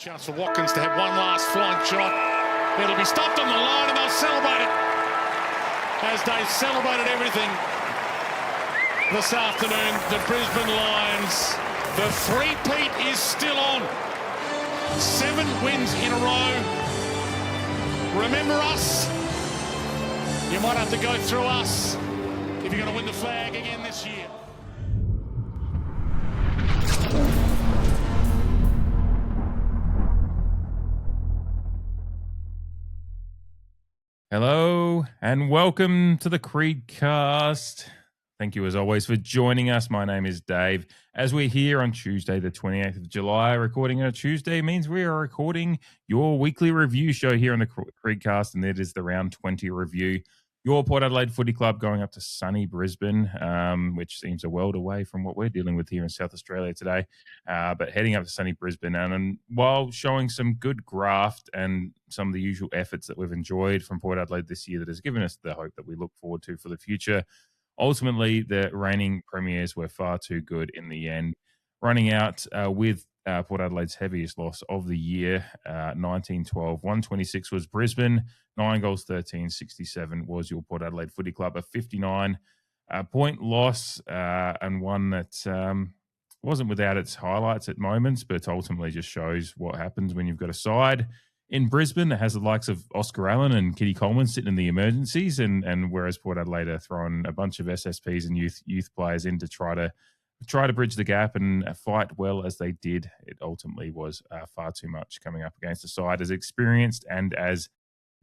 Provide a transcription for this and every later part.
Chance for Watkins to have one last flying shot. It'll be stopped on the line and they'll celebrate it as they've celebrated everything this afternoon. The Brisbane Lions, the three-peat is still on. 7 wins in a row. Remember us? You might have to go through us if you're going to win the flag again this year. Hello and welcome to the CREEDCAST. Thank you as always for joining us. My name is Dave. As we're here on Tuesday, the 28th of July, recording on a Tuesday means we are recording your weekly review show here on the CREEDCAST, and it is the Round 20 review. Your Port Adelaide Footy Club going up to sunny Brisbane, which seems a world away from what we're dealing with here in South Australia today. But heading up to sunny Brisbane, and while showing some good graft and some of the usual efforts that we've enjoyed from Port Adelaide this year that has given us the hope that we look forward to for the future, ultimately the reigning premiers were far too good in the end, running out with Port Adelaide's heaviest loss of the year, 19-12. 126 was Brisbane, 9 goals, 13, 67 was your Port Adelaide Footy Club. A 59-point loss and one that wasn't without its highlights at moments, but ultimately just shows what happens when you've got a side in Brisbane that has the likes of Oscar Allen and Kitty Coleman sitting in the emergencies, and whereas Port Adelaide are throwing a bunch of SSPs and youth players in to try to bridge the gap and fight well as they did, it ultimately was far too much coming up against a side as experienced and as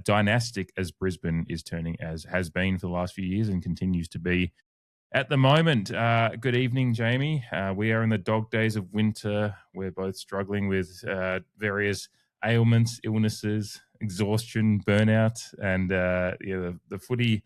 dynastic as Brisbane is turning, as has been for the last few years and continues to be at the moment. Good evening, Jamie. We are in the dog days of winter. We're both struggling with various ailments, illnesses, exhaustion, burnout, and the footy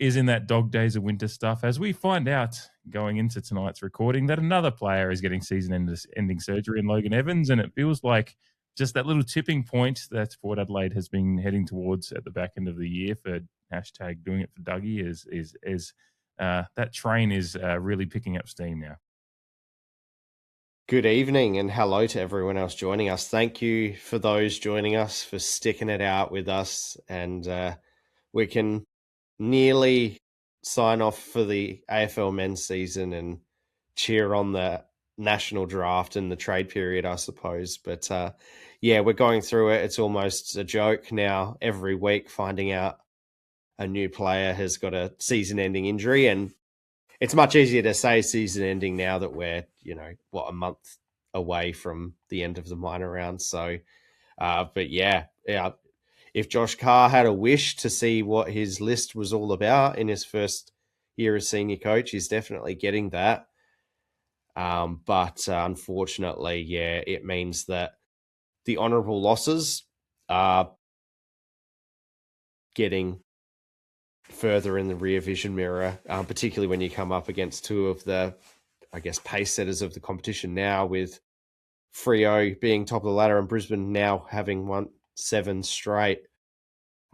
is in that dog days of winter stuff, as we find out going into tonight's recording that another player is getting season-ending surgery in Logan Evans, and it feels like just that little tipping point that Port Adelaide has been heading towards at the back end of the year for hashtag doing it for Dougie is that train is really picking up steam now. Good evening and hello to everyone else joining us. Thank you for those joining us for sticking it out with us, and we can nearly sign off for the AFL men's season and cheer on the national draft and the trade period, I suppose. But we're going through it. It's almost a joke now every week finding out a new player has got a season-ending injury, and it's much easier to say season-ending now that we're, a month away from the end of the minor round. So, if Josh Carr had a wish to see what his list was all about in his first year as senior coach, he's definitely getting that. But unfortunately, it means that the honourable losses are getting further in the rear vision mirror, particularly when you come up against two of the, pace setters of the competition now, with Freo being top of the ladder and Brisbane now having won 7 straight.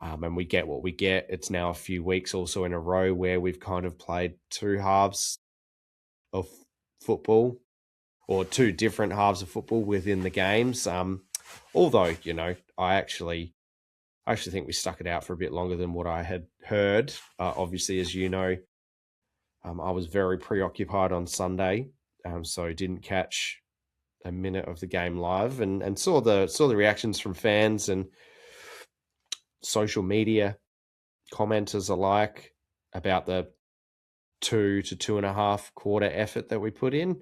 And we get what we get. It's now a few weeks also in a row where we've kind of played 2 halves of football, or 2 different halves of football within the games. Although, I actually think we stuck it out for a bit longer than what I had heard. Obviously, as you know, I was very preoccupied on Sunday, so didn't catch a minute of the game live, and saw the reactions from fans and social media commenters alike about the 2 to 2.5 quarter effort that we put in.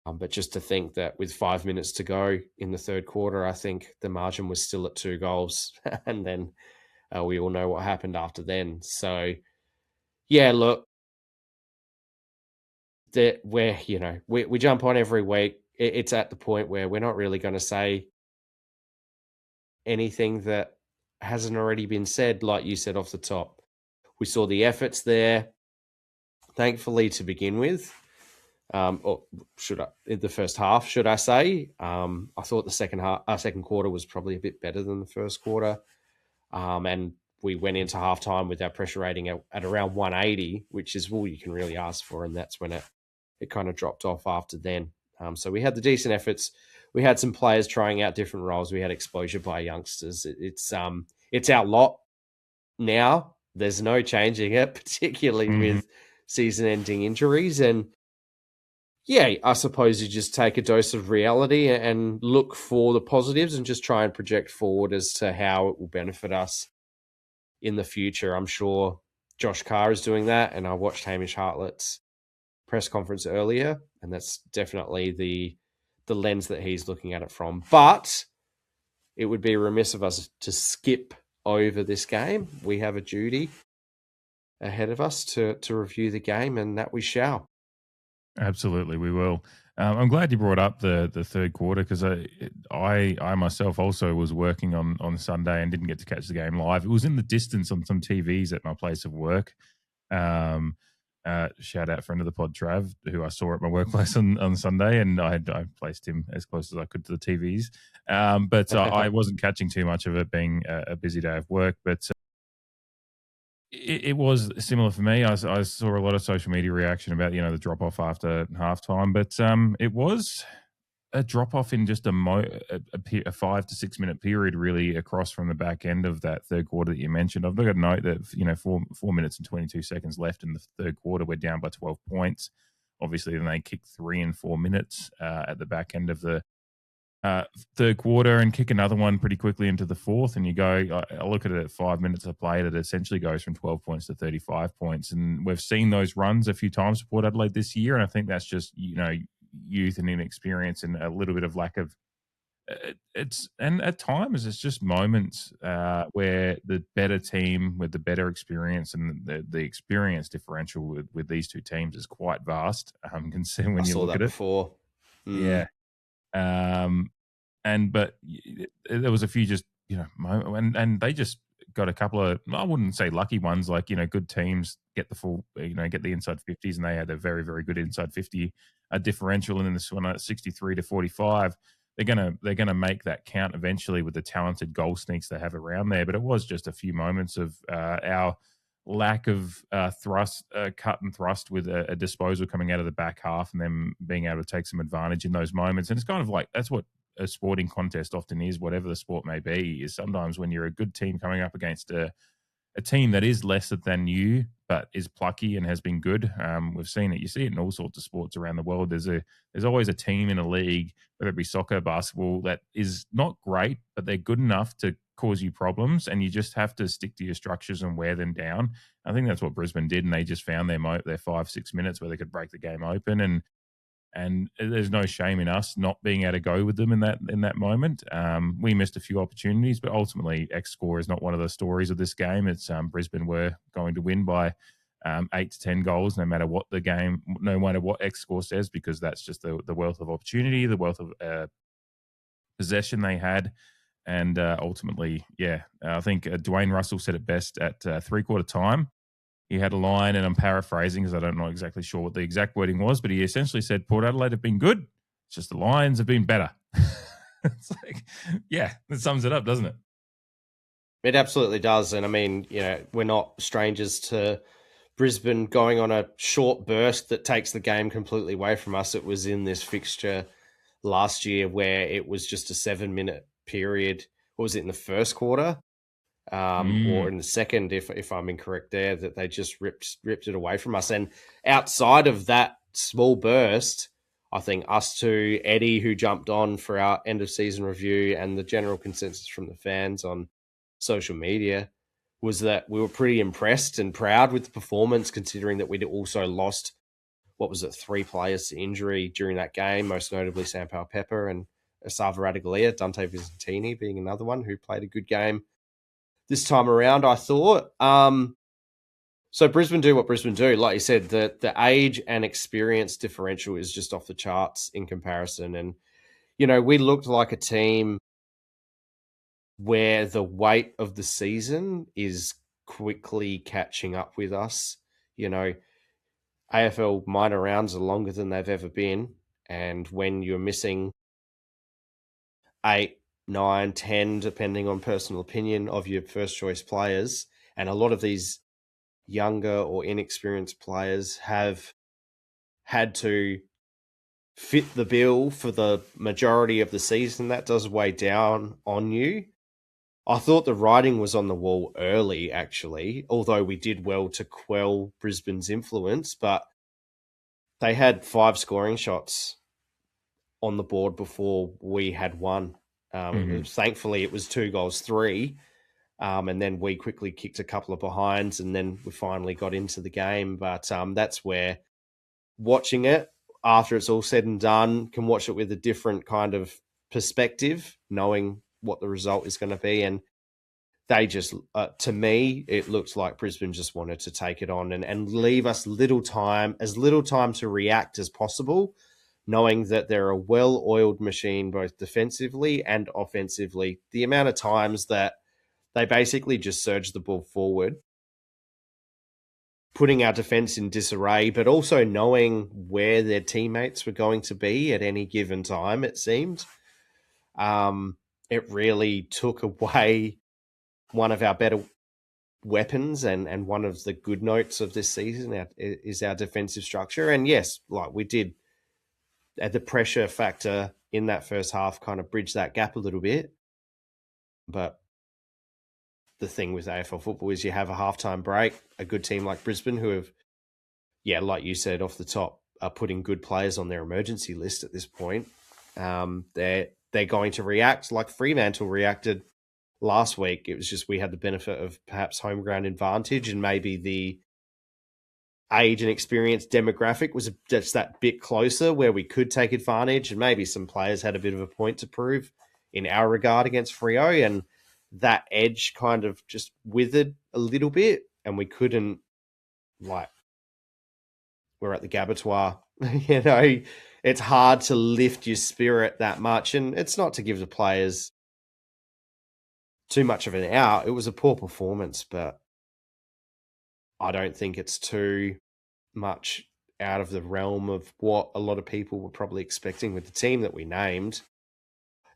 But just to think that with 5 minutes to go in the third quarter, I think the margin was still at 2 goals. And then we all know what happened after then. So, look, we jump on every week. It's at the point where we're not really going to say anything that hasn't already been said, like you said off the top. We saw the efforts there, thankfully, to begin with. Or in the first half, should I say? I thought the second quarter was probably a bit better than the first quarter, and we went into halftime with our pressure rating at around 180, which is all you can really ask for, and that's when it kind of dropped off after then. So we had the decent efforts. we had some players trying out different roles. We had exposure by youngsters. It's our lot now. There's no changing it, particularly with season-ending injuries. And yeah, I suppose you just take a dose of reality and look for the positives and just try and project forward as to how it will benefit us in the future. I'm sure Josh Carr is doing that, and I watched Hamish Hartlett's press conference earlier, and that's definitely the lens that he's looking at it from. But it would be remiss of us to skip over this game. We have a duty ahead of us to review the game, and that we shall. Absolutely, we will. I'm glad you brought up the third quarter, because I myself also was working on Sunday and didn't get to catch the game live. It was in the distance on some TVs at my place of work. Shout out friend of the pod, Trav, who I saw at my workplace on Sunday, and I placed him as close as I could to the TVs. But I wasn't catching too much of it, being a busy day of work. But it was similar for me. I saw a lot of social media reaction about the drop off after halftime, but it was a drop off in just a 5 to 6 minute period, really, across from the back end of that third quarter that you mentioned. I've got to note that 4 minutes and 22 seconds left in the third quarter, we're down by 12 points. Obviously, then they kicked 3 and 4 minutes at the back end of the third quarter and kick another one pretty quickly into the fourth. And you go, I look at it at 5 minutes of play, that it essentially goes from 12 points to 35 points. And we've seen those runs a few times for Port Adelaide this year. And I think that's just, youth and inexperience and a little bit of lack of and at times it's just moments where the better team with the better experience and the experience differential with these two teams is quite vast. Considering when you look at it before. Yeah. But there was a few just, and they just got a couple of, I wouldn't say lucky ones, like, good teams get the full, get the inside 50s, and they had a very, very good inside 50 differential. And then this one at 63 to 45, they're gonna make that count eventually with the talented goal sneaks they have around there. But it was just a few moments of our lack of cut and thrust with a disposal coming out of the back half, and then being able to take some advantage in those moments. And it's kind of like, that's what a sporting contest often is, whatever the sport may be, is sometimes when you're a good team coming up against a team that is lesser than you, but is plucky and has been good. We've seen it. You see it in all sorts of sports around the world. There's always a team in a league, whether it be soccer, basketball, that is not great, but they're good enough to cause you problems, and you just have to stick to your structures and wear them down. I think that's what Brisbane did, and they just found their 5-6 minutes where they could break the game open, and there's no shame in us not being able to go with them in that moment. We missed a few opportunities, but ultimately X score is not one of the stories of this game. It's Brisbane were going to win by 8 to 10 goals, no matter what no matter what X score says, because that's just the wealth of opportunity, the wealth of possession they had. And ultimately, I think Dwayne Russell said it best at three-quarter time. He had a line, and I'm paraphrasing because I don't know exactly sure what the exact wording was, but he essentially said, Port Adelaide have been good. It's just the Lions have been better. It's like, that sums it up, doesn't it? It absolutely does. And I mean, we're not strangers to Brisbane going on a short burst that takes the game completely away from us. It was in this fixture last year where it was just a 7-minute period. What was it, in the first quarter? Or in the second, if I'm incorrect there, that they just ripped it away from us. And outside of that small burst, I think us two, Eddie, who jumped on for our end of season review, and the general consensus from the fans on social media was that we were pretty impressed and proud with the performance, considering that we'd also lost, 3 players to injury during that game, most notably Sam Powell-Pepper and Asava Radaglia, Dante Visentini being another one who played a good game this time around, I thought. So Brisbane do what Brisbane do. Like you said, the age and experience differential is just off the charts in comparison. And, we looked like a team where the weight of the season is quickly catching up with us. AFL minor rounds are longer than they've ever been. And when you're missing 8, 9, 10, depending on personal opinion, of your first choice players, and a lot of these younger or inexperienced players have had to fit the bill for the majority of the season, that does weigh down on you. I thought the writing was on the wall early, actually, although we did well to quell Brisbane's influence, but they had 5 scoring shots on the board before we had one. Thankfully, it was 2-3, and then we quickly kicked a couple of behinds, and then we finally got into the game. But that's where watching it, after it's all said and done, can watch it with a different kind of perspective, knowing what the result is going to be. And they just, to me, it looked like Brisbane just wanted to take it on and leave us as little time to react as possible, knowing that they're a well-oiled machine both defensively and offensively. The amount of times that they basically just surged the ball forward, putting our defense in disarray, but also knowing where their teammates were going to be at any given time, it seemed. It really took away one of our better weapons and one of the good notes of this season is our defensive structure. And yes, like we did, the pressure factor in that first half kind of bridged that gap a little bit. But the thing with AFL football is you have a halftime break, a good team like Brisbane who have, like you said off the top, are putting good players on their emergency list at this point. They're going to react like Fremantle reacted last week. It was just we had the benefit of perhaps home ground advantage, and maybe the age and experience demographic was just that bit closer where we could take advantage, and maybe some players had a bit of a point to prove in our regard against Freo, and that edge kind of just withered a little bit, and we couldn't, like, we're at the Gabatoir, it's hard to lift your spirit that much, and it's not to give the players too much of an out. It was a poor performance, but I don't think it's too much out of the realm of what a lot of people were probably expecting with the team that we named.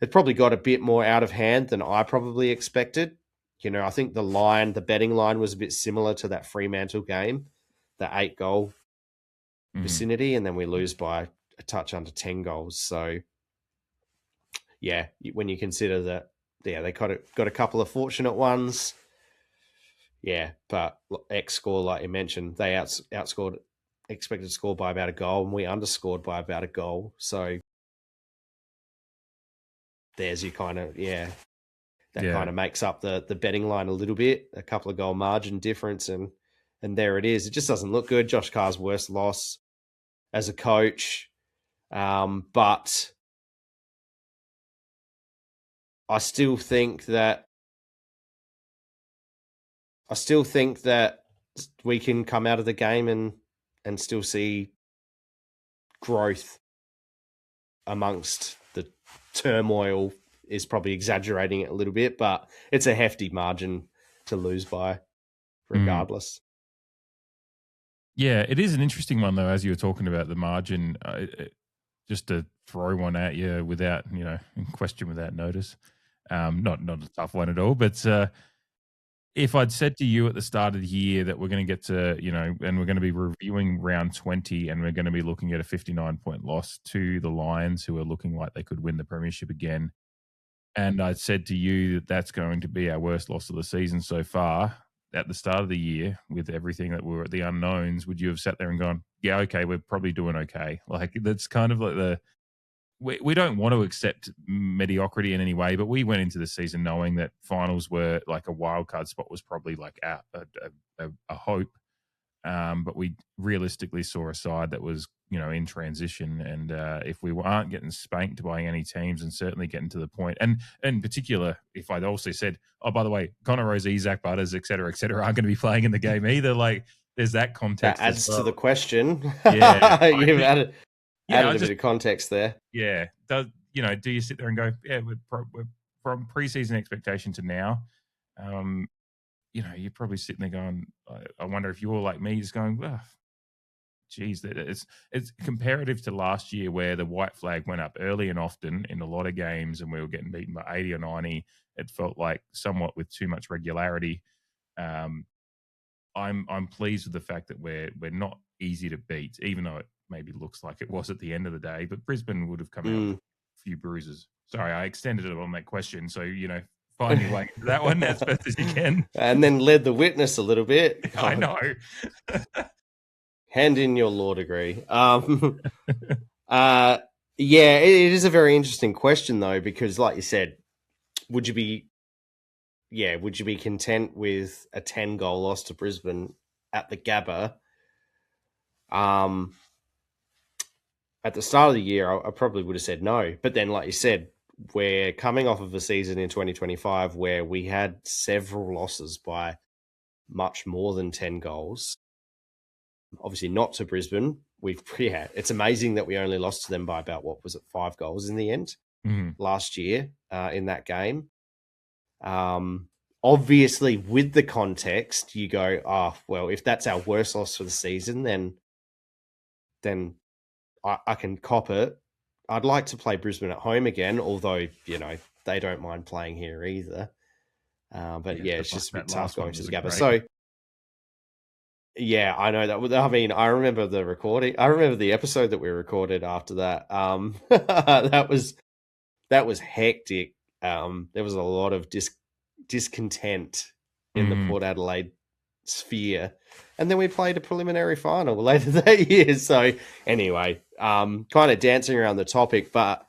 It probably got a bit more out of hand than I probably expected. I think the betting line was a bit similar to that Fremantle game, the 8-goal vicinity, and then we lose by a touch under 10 goals. So, yeah, when you consider that, they got a couple of fortunate ones. Yeah, but X score, like you mentioned, they outscored expected score by about a goal, and we underscored by about a goal. So there's your kind of, kind of makes up the betting line a little bit, a couple of goal margin difference, and there it is. It just doesn't look good. Josh Carr's worst loss as a coach. But I still think that we can come out of the game and still see growth amongst the turmoil. Is probably exaggerating it a little bit, but it's a hefty margin to lose by regardless. Yeah, it is an interesting one, though, as you were talking about the margin. Just to throw one at you without, in question without notice. Not a tough one at all, but if I'd said to you at the start of the year that we're going to get to, and we're going to be reviewing round 20 and we're going to be looking at a 59-point loss to the Lions, who are looking like they could win the premiership again, and I'd said to you that that's going to be our worst loss of the season so far at the start of the year with everything that were at the unknowns, would you have sat there and gone, yeah, okay, we're probably doing okay? Like, that's kind of like we don't want to accept mediocrity in any way, but we went into the season knowing that finals were like a wild card spot was probably like a hope. But we realistically saw a side that was, in transition. And if we aren't getting spanked by any teams and certainly getting to the point, and in particular, if I'd also said, oh, by the way, Connor Rozee, Zach Butters, et cetera, aren't going to be playing in the game either, like there's that context. That adds to the question. Yeah. You've added a bit of context there. Yeah. Do you sit there and go, yeah, we're from preseason expectation to now, you're probably sitting there going, I wonder if you're like me, just going, well, geez, it's comparative to last year where the white flag went up early and often in a lot of games and we were getting beaten by 80 or 90. It felt like somewhat with too much regularity. I'm pleased with the fact that we're not easy to beat, even though it maybe looks like it was at the end of the day, but Brisbane would have come out with a few bruises. Sorry, I extended it on that question. So, find your way into that one as best as you can. And then led the witness a little bit. I know. Hand in your law degree. Yeah, it is a very interesting question, though, because like you said, would you be content with a 10-goal loss to Brisbane at the Gabba? At the start of the year, I probably would have said no. But then, like you said, we're coming off of a season in 2025 where we had several losses by much more than 10 goals. Obviously not to Brisbane. It's amazing that we only lost to them by about, 5 goals in the end last year in that game. Obviously, with the context, you go, if that's our worst loss for the season, then I can cop it. I'd like to play Brisbane at home again, although, they don't mind playing here either. But it's just a bit tough going to the Gabba. So, yeah, I know that. I mean, I remember the recording. I remember the episode that we recorded after that. That was hectic. There was a lot of discontent in the Port Adelaide sphere. And then we played a preliminary final later that year. So anyway, kind of dancing around the topic, but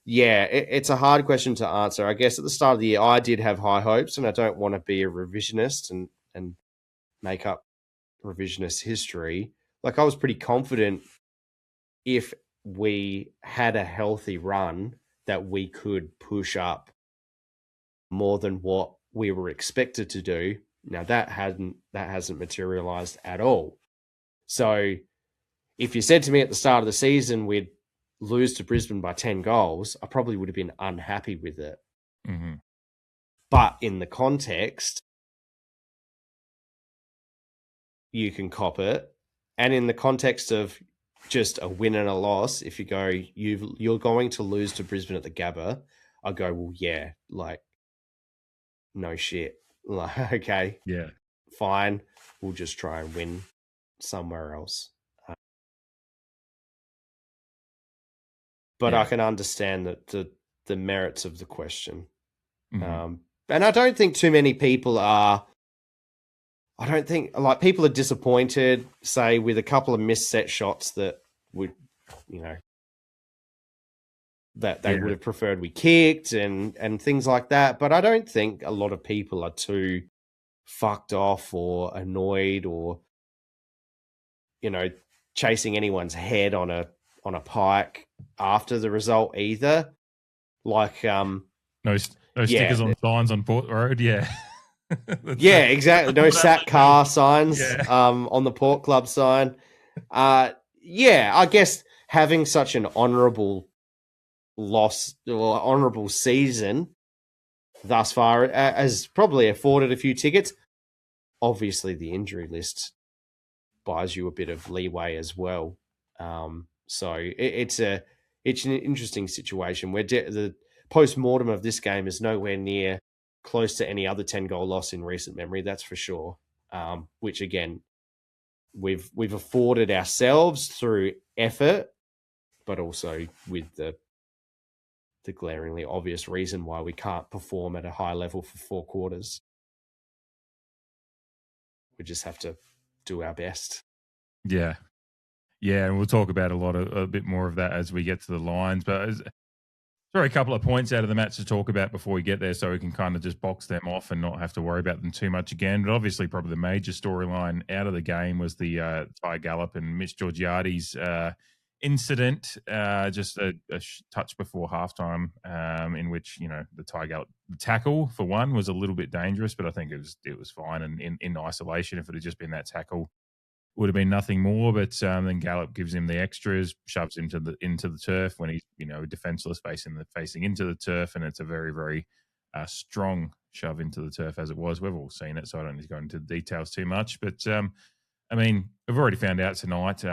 yeah, it's a hard question to answer. I guess at the start of the year, I did have high hopes, and I don't want to be a revisionist and make up revisionist history. Like, I was pretty confident if we had a healthy run that we could push up more than what we were expected to do. Now that hasn't materialized at all. So if you said to me at the start of the season we'd lose to Brisbane by 10 goals, I probably would have been unhappy with it. Mm-hmm. But in the context, you can cop it. And in the context of just a win and a loss, if you go, you're going to lose to Brisbane at the Gabba, I go, well, yeah, like, no shit. Like, okay, yeah, fine. We'll just try and win somewhere else. But I can understand that the merits of the question. Mm-hmm. And I don't think too many people are. I don't think, like, people are disappointed, say, with a couple of missed set shots that would, that they would have preferred we kicked and things like that. But I don't think a lot of people are too fucked off or annoyed or, chasing anyone's head on a pike after the result either. Like, no stickers on signs on Port Road, yeah. Yeah, exactly. No Sat Carr signs on the Port Club sign. I guess having such an honourable loss or honourable season thus far has probably afforded a few tickets. Obviously, the injury list buys you a bit of leeway as well. So it's an interesting situation where the post-mortem of this game is nowhere near close to any other 10-goal loss in recent memory, that's for sure. Which again, we've afforded ourselves through effort, but also with the glaringly obvious reason why we can't perform at a high level for 4 quarters. We just have to do our best. Yeah, and we'll talk about a bit more of that as we get to the lines. But a couple of points out of the match to talk about before we get there, so we can kind of just box them off and not have to worry about them too much again. But obviously, probably the major storyline out of the game was the Ty Gallup and Mitch Georgiades incident, just a touch before halftime, in which the Ty Gallup tackle for one was a little bit dangerous, but I think it was fine. And in isolation, if it had just been that tackle, would have been nothing more. But then Gallup gives him the extras, shoves him into the turf when he's defenseless, facing into the turf, and it's a very, very strong shove into the turf as it was. We've all seen it, so I don't need to go into the details too much. But I mean, we've already found out tonight,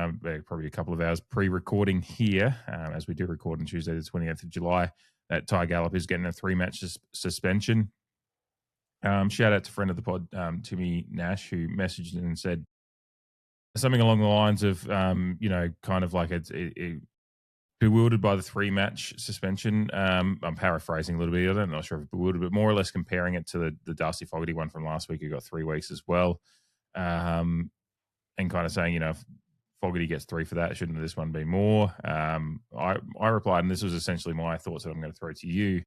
probably a couple of hours pre-recording here, as we do record on Tuesday the 28th of July, that Ty Gallup is getting a 3-match suspension. Shout out to friend of the pod, Timmy Nash, who messaged in and said, something along the lines of, kind of like it bewildered by the 3-match suspension. I'm paraphrasing a little bit. I'm not sure if bewildered, but more or less comparing it to the Darcy Fogarty one from last week, who got 3 weeks as well. And kind of saying, if Fogarty gets 3 for that, shouldn't this one be more? I replied, and this was essentially my thoughts that I'm going to throw to you,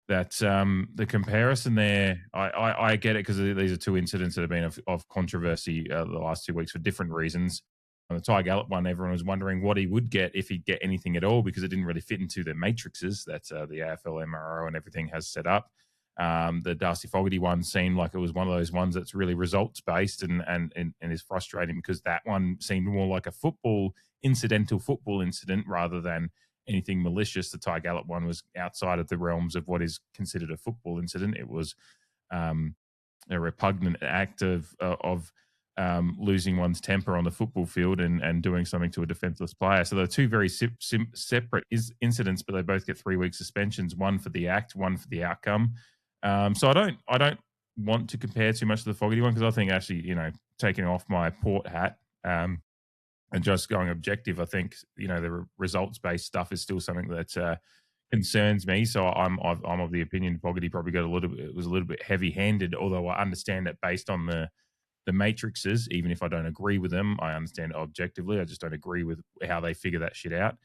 that the comparison there, I get it because these are 2 incidents that have been of controversy the last 2 weeks for different reasons. On the Ty Gallop one, everyone was wondering what he would get if he'd get anything at all because it didn't really fit into the matrices that the AFL, MRO and everything has set up. The Darcy Fogarty one seemed like it was one of those ones that's really results-based and is frustrating because that one seemed more like a incidental football incident rather than anything malicious. The Ty Gallop one was outside of the realms of what is considered a football incident. It was a repugnant act of losing one's temper on the football field and doing something to a defenseless player. So they're 2 very separate incidents, but they both get 3-week suspensions, one for the act, one for the outcome. So I don't want to compare too much to the Fogarty one because I think actually, taking off my Port hat and just going objective, I think, the results-based stuff is still something that concerns me. So I'm of the opinion Fogarty probably was a little bit heavy-handed, although I understand that based on the matrices, even if I don't agree with them, I understand it objectively. I just don't agree with how they figure that shit out.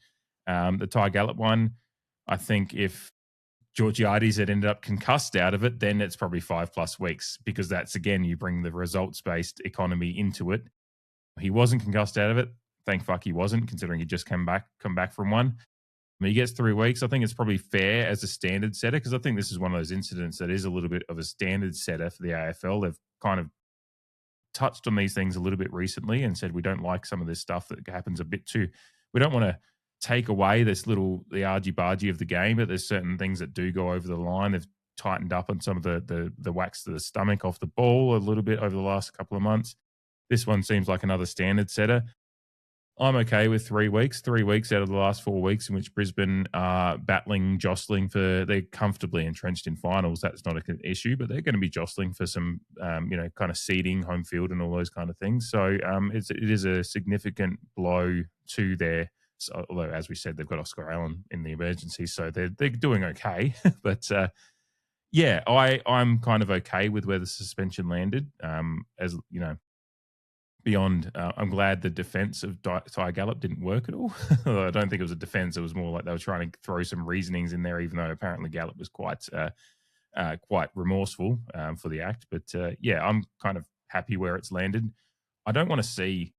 The Ty Gallop one, I think if Georgiades had ended up concussed out of it, then it's probably 5+ weeks because that's, again, you bring the results-based economy into it. He wasn't concussed out of it. Thank fuck he wasn't, considering he just come back from one. He gets 3 weeks. I think it's probably fair as a standard setter because I think this is one of those incidents that is a little bit of a standard setter for the AFL. They've kind of touched on these things a little bit recently and said we don't like some of this stuff that happens a bit too. We don't want to take away the argy-bargy of the game, but there's certain things that do go over the line. They've tightened up on some of the whacks to the stomach off the ball a little bit over the last couple of months. This one seems like another standard setter. I'm okay with 3 weeks. 3 weeks out of the last 4 weeks in which Brisbane are jostling they're comfortably entrenched in finals. That's not an issue, but they're going to be jostling for some, kind of seeding, home field and all those kind of things. So it is a significant blow to their, although as we said, they've got Oscar Allen in the emergency, so they're doing okay. But I'm kind of okay with where the suspension landed. Beyond, I'm glad the defense of Ty Gallop didn't work at all. I don't think it was a defense. It was more like they were trying to throw some reasonings in there, even though apparently Gallop was quite remorseful for the act. But I'm kind of happy where it's landed. I don't want to see,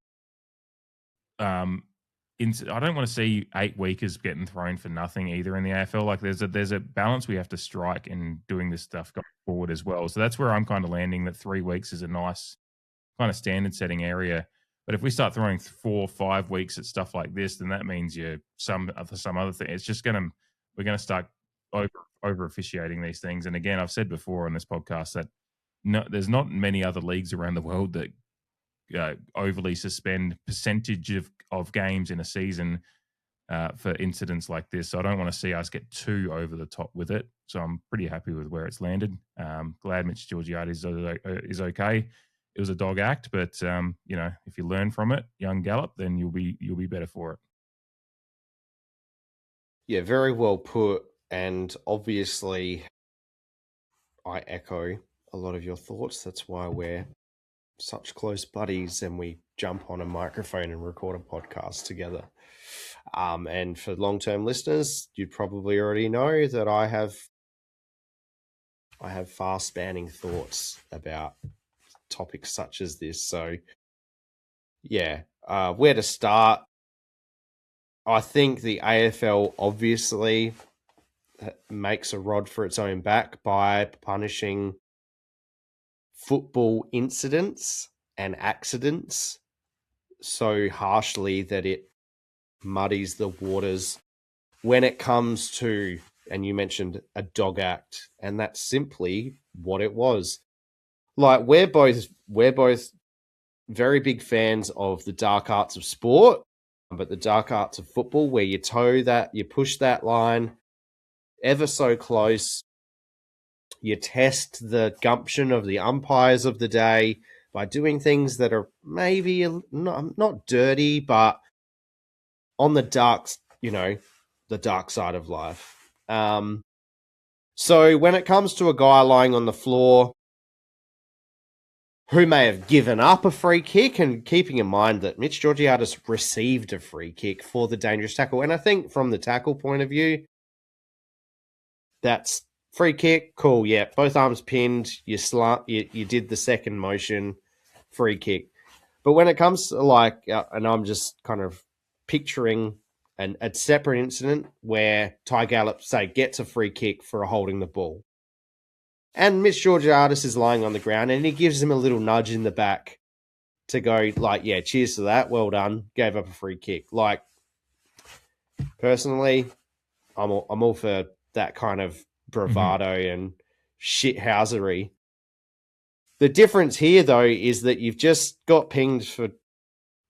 I don't want to see 8-weekers getting thrown for nothing either in the AFL. Like there's a balance we have to strike in doing this stuff going forward as well. So that's where I'm kind of landing. That 3 weeks is a nice kind of standard setting area. But if we start throwing 4 or 5 weeks at stuff like this, then that means some other thing. It's just we're going to start over officiating these things. And again, I've said before on this podcast that there's not many other leagues around the world that overly suspend percentage of games in a season for incidents like this. So I don't want to see us get too over the top with it. So I'm pretty happy with where it's landed. Glad Mitch Georgiades is okay. It was a dog act, but if you learn from it, young Gallop, then you'll be better for it. Yeah, very well put. And obviously, I echo a lot of your thoughts. That's why we're such close buddies and we jump on a microphone and record a podcast together. And for long-term listeners, you probably already know that I have far-spanning thoughts about topics such as this. So, yeah, where to start? I think the AFL obviously makes a rod for its own back by punishing football incidents and accidents so harshly that it muddies the waters when it comes to, and you mentioned a dog act, and that's simply what it was. Like, we're both very big fans of the dark arts of sport, but the dark arts of football, where you push that line ever so close, you test the gumption of the umpires of the day by doing things that are maybe not dirty, but on the dark, the dark side of life. So when it comes to a guy lying on the floor who may have given up a free kick, and keeping in mind that Mitch Georgiadis received a free kick for the dangerous tackle, and I think from the tackle point of view, that's free kick, cool, yeah, both arms pinned, you did the second motion, free kick. But when it comes to and I'm just kind of picturing a separate incident where Ty Gallop, say, gets a free kick for holding the ball. And Mitch Georgiadis is lying on the ground and he gives him a little nudge in the back to go yeah, cheers to that. Well done. Gave up a free kick. Personally, I'm all for that kind of bravado and shithousery. The difference here, though, is that you've just got pinged for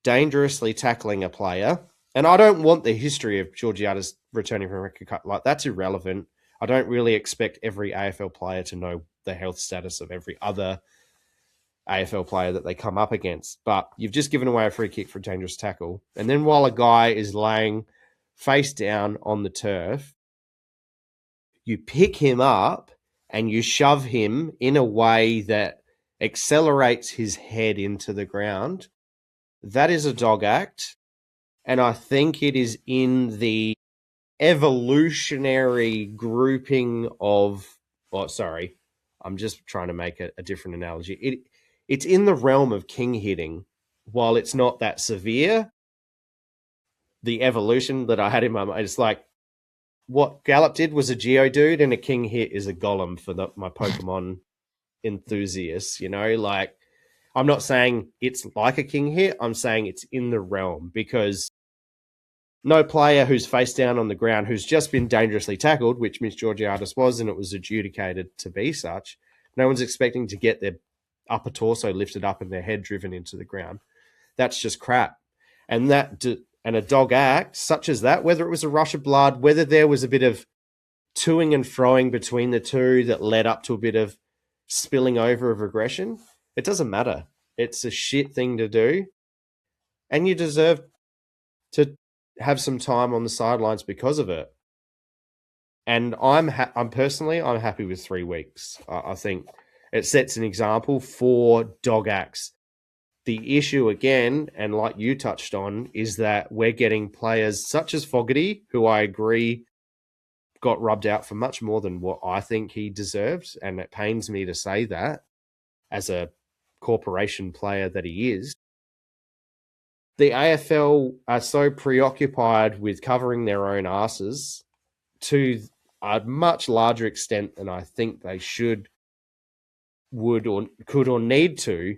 dangerously tackling a player. And I don't want the history of Georgiadis returning from a record cut. That's irrelevant. I don't really expect every AFL player to know the health status of every other AFL player that they come up against. But you've just given away a free kick for a dangerous tackle. And then while a guy is laying face down on the turf, you pick him up and you shove him in a way that accelerates his head into the ground. That is a dog act. And I think it is in the evolutionary grouping of... I'm just trying to make a different analogy. It's in the realm of king hitting. While it's not that severe, the evolution that I had in my mind, it's like what Gallop did was a Geodude and a king hit is a Golem for my Pokemon enthusiasts, I'm not saying it's like a king hit. I'm saying it's in the realm, because no player who's face down on the ground, who's just been dangerously tackled, which Mitch Georgiadis was, and it was adjudicated to be such, no one's expecting to get their upper torso lifted up and their head driven into the ground. That's just crap. And a dog act such as that, whether it was a rush of blood, whether there was a bit of toing and froing between the two that led up to a bit of spilling over of aggression, it doesn't matter. It's a shit thing to do. And you deserve to have some time on the sidelines because of it. And I'm personally happy with 3 weeks. I think it sets an example for dog acts. The issue again, and like you touched on, is that we're getting players such as Fogarty, who I agree got rubbed out for much more than what I think he deserved. And it pains me to say that as a corporation player that he is. The AFL are so preoccupied with covering their own asses to a much larger extent than I think they should, would, or could, or need to,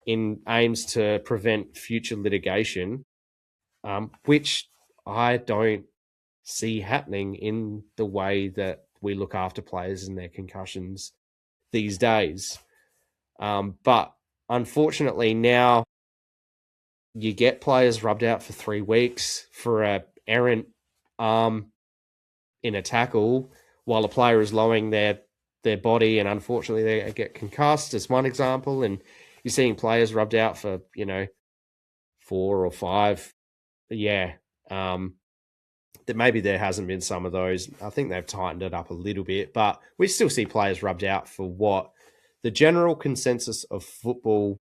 in aims to prevent future litigation, which I don't see happening in the way that we look after players and their concussions these days. But unfortunately now you get players rubbed out for 3 weeks for a errant arm in a tackle while a player is lowering their body, and unfortunately they get concussed, as one example. And you're seeing players rubbed out for, 4 or 5. Yeah. That maybe there hasn't been some of those. I think they've tightened it up a little bit, but we still see players rubbed out for what the general consensus of football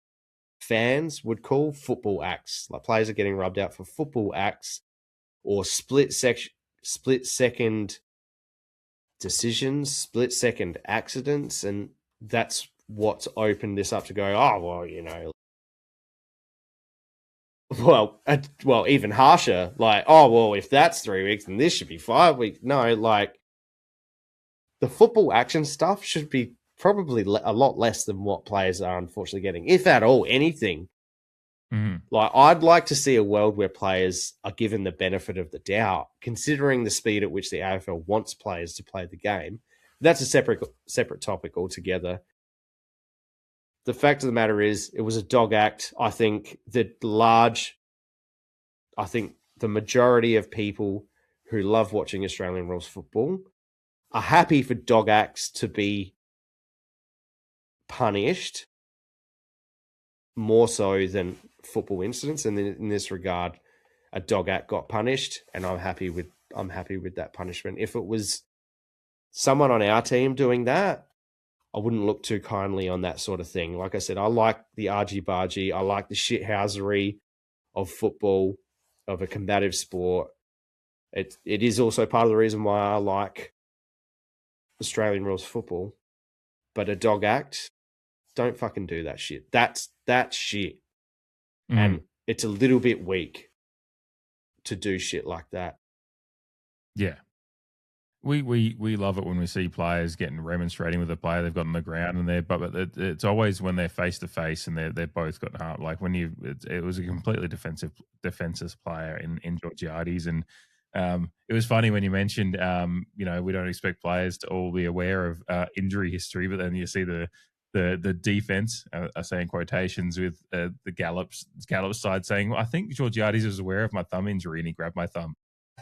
fans would call football acts. Like, players are getting rubbed out for football acts or split second decisions, split second accidents. And that's what's opened this up to go, well, even harsher, if that's 3 weeks, then this should be 5 weeks. No, the football action stuff should be probably a lot less than what players are unfortunately getting, if at all, anything. Mm-hmm. I'd like to see a world where players are given the benefit of the doubt, considering the speed at which the AFL wants players to play the game. That's a separate topic altogether. The fact of the matter is, it was a dog act. I think the majority of people who love watching Australian rules football are happy for dog acts to be punished more so than football incidents. And in this regard, a dog act got punished, and I'm happy with that punishment. If it was someone on our team doing that, I wouldn't look too kindly on that sort of thing. Like I said, I like the argy-bargy. I like the shithousery of football, of a combative sport. It is also part of the reason why I like Australian rules football. But a dog act, don't fucking do that shit. That's shit. And it's a little bit weak to do shit like that. Yeah. We love it when we see players getting remonstrating with a player they've got on the ground, and but it's always when they're face to face and they're both got heart. Like when it was a completely defensive player in Georgiades, and it was funny when you mentioned we don't expect players to all be aware of injury history, but then you see the defense, I say in quotations, with the Gallup's side saying, well, I think Georgiades was aware of my thumb injury and he grabbed my thumb.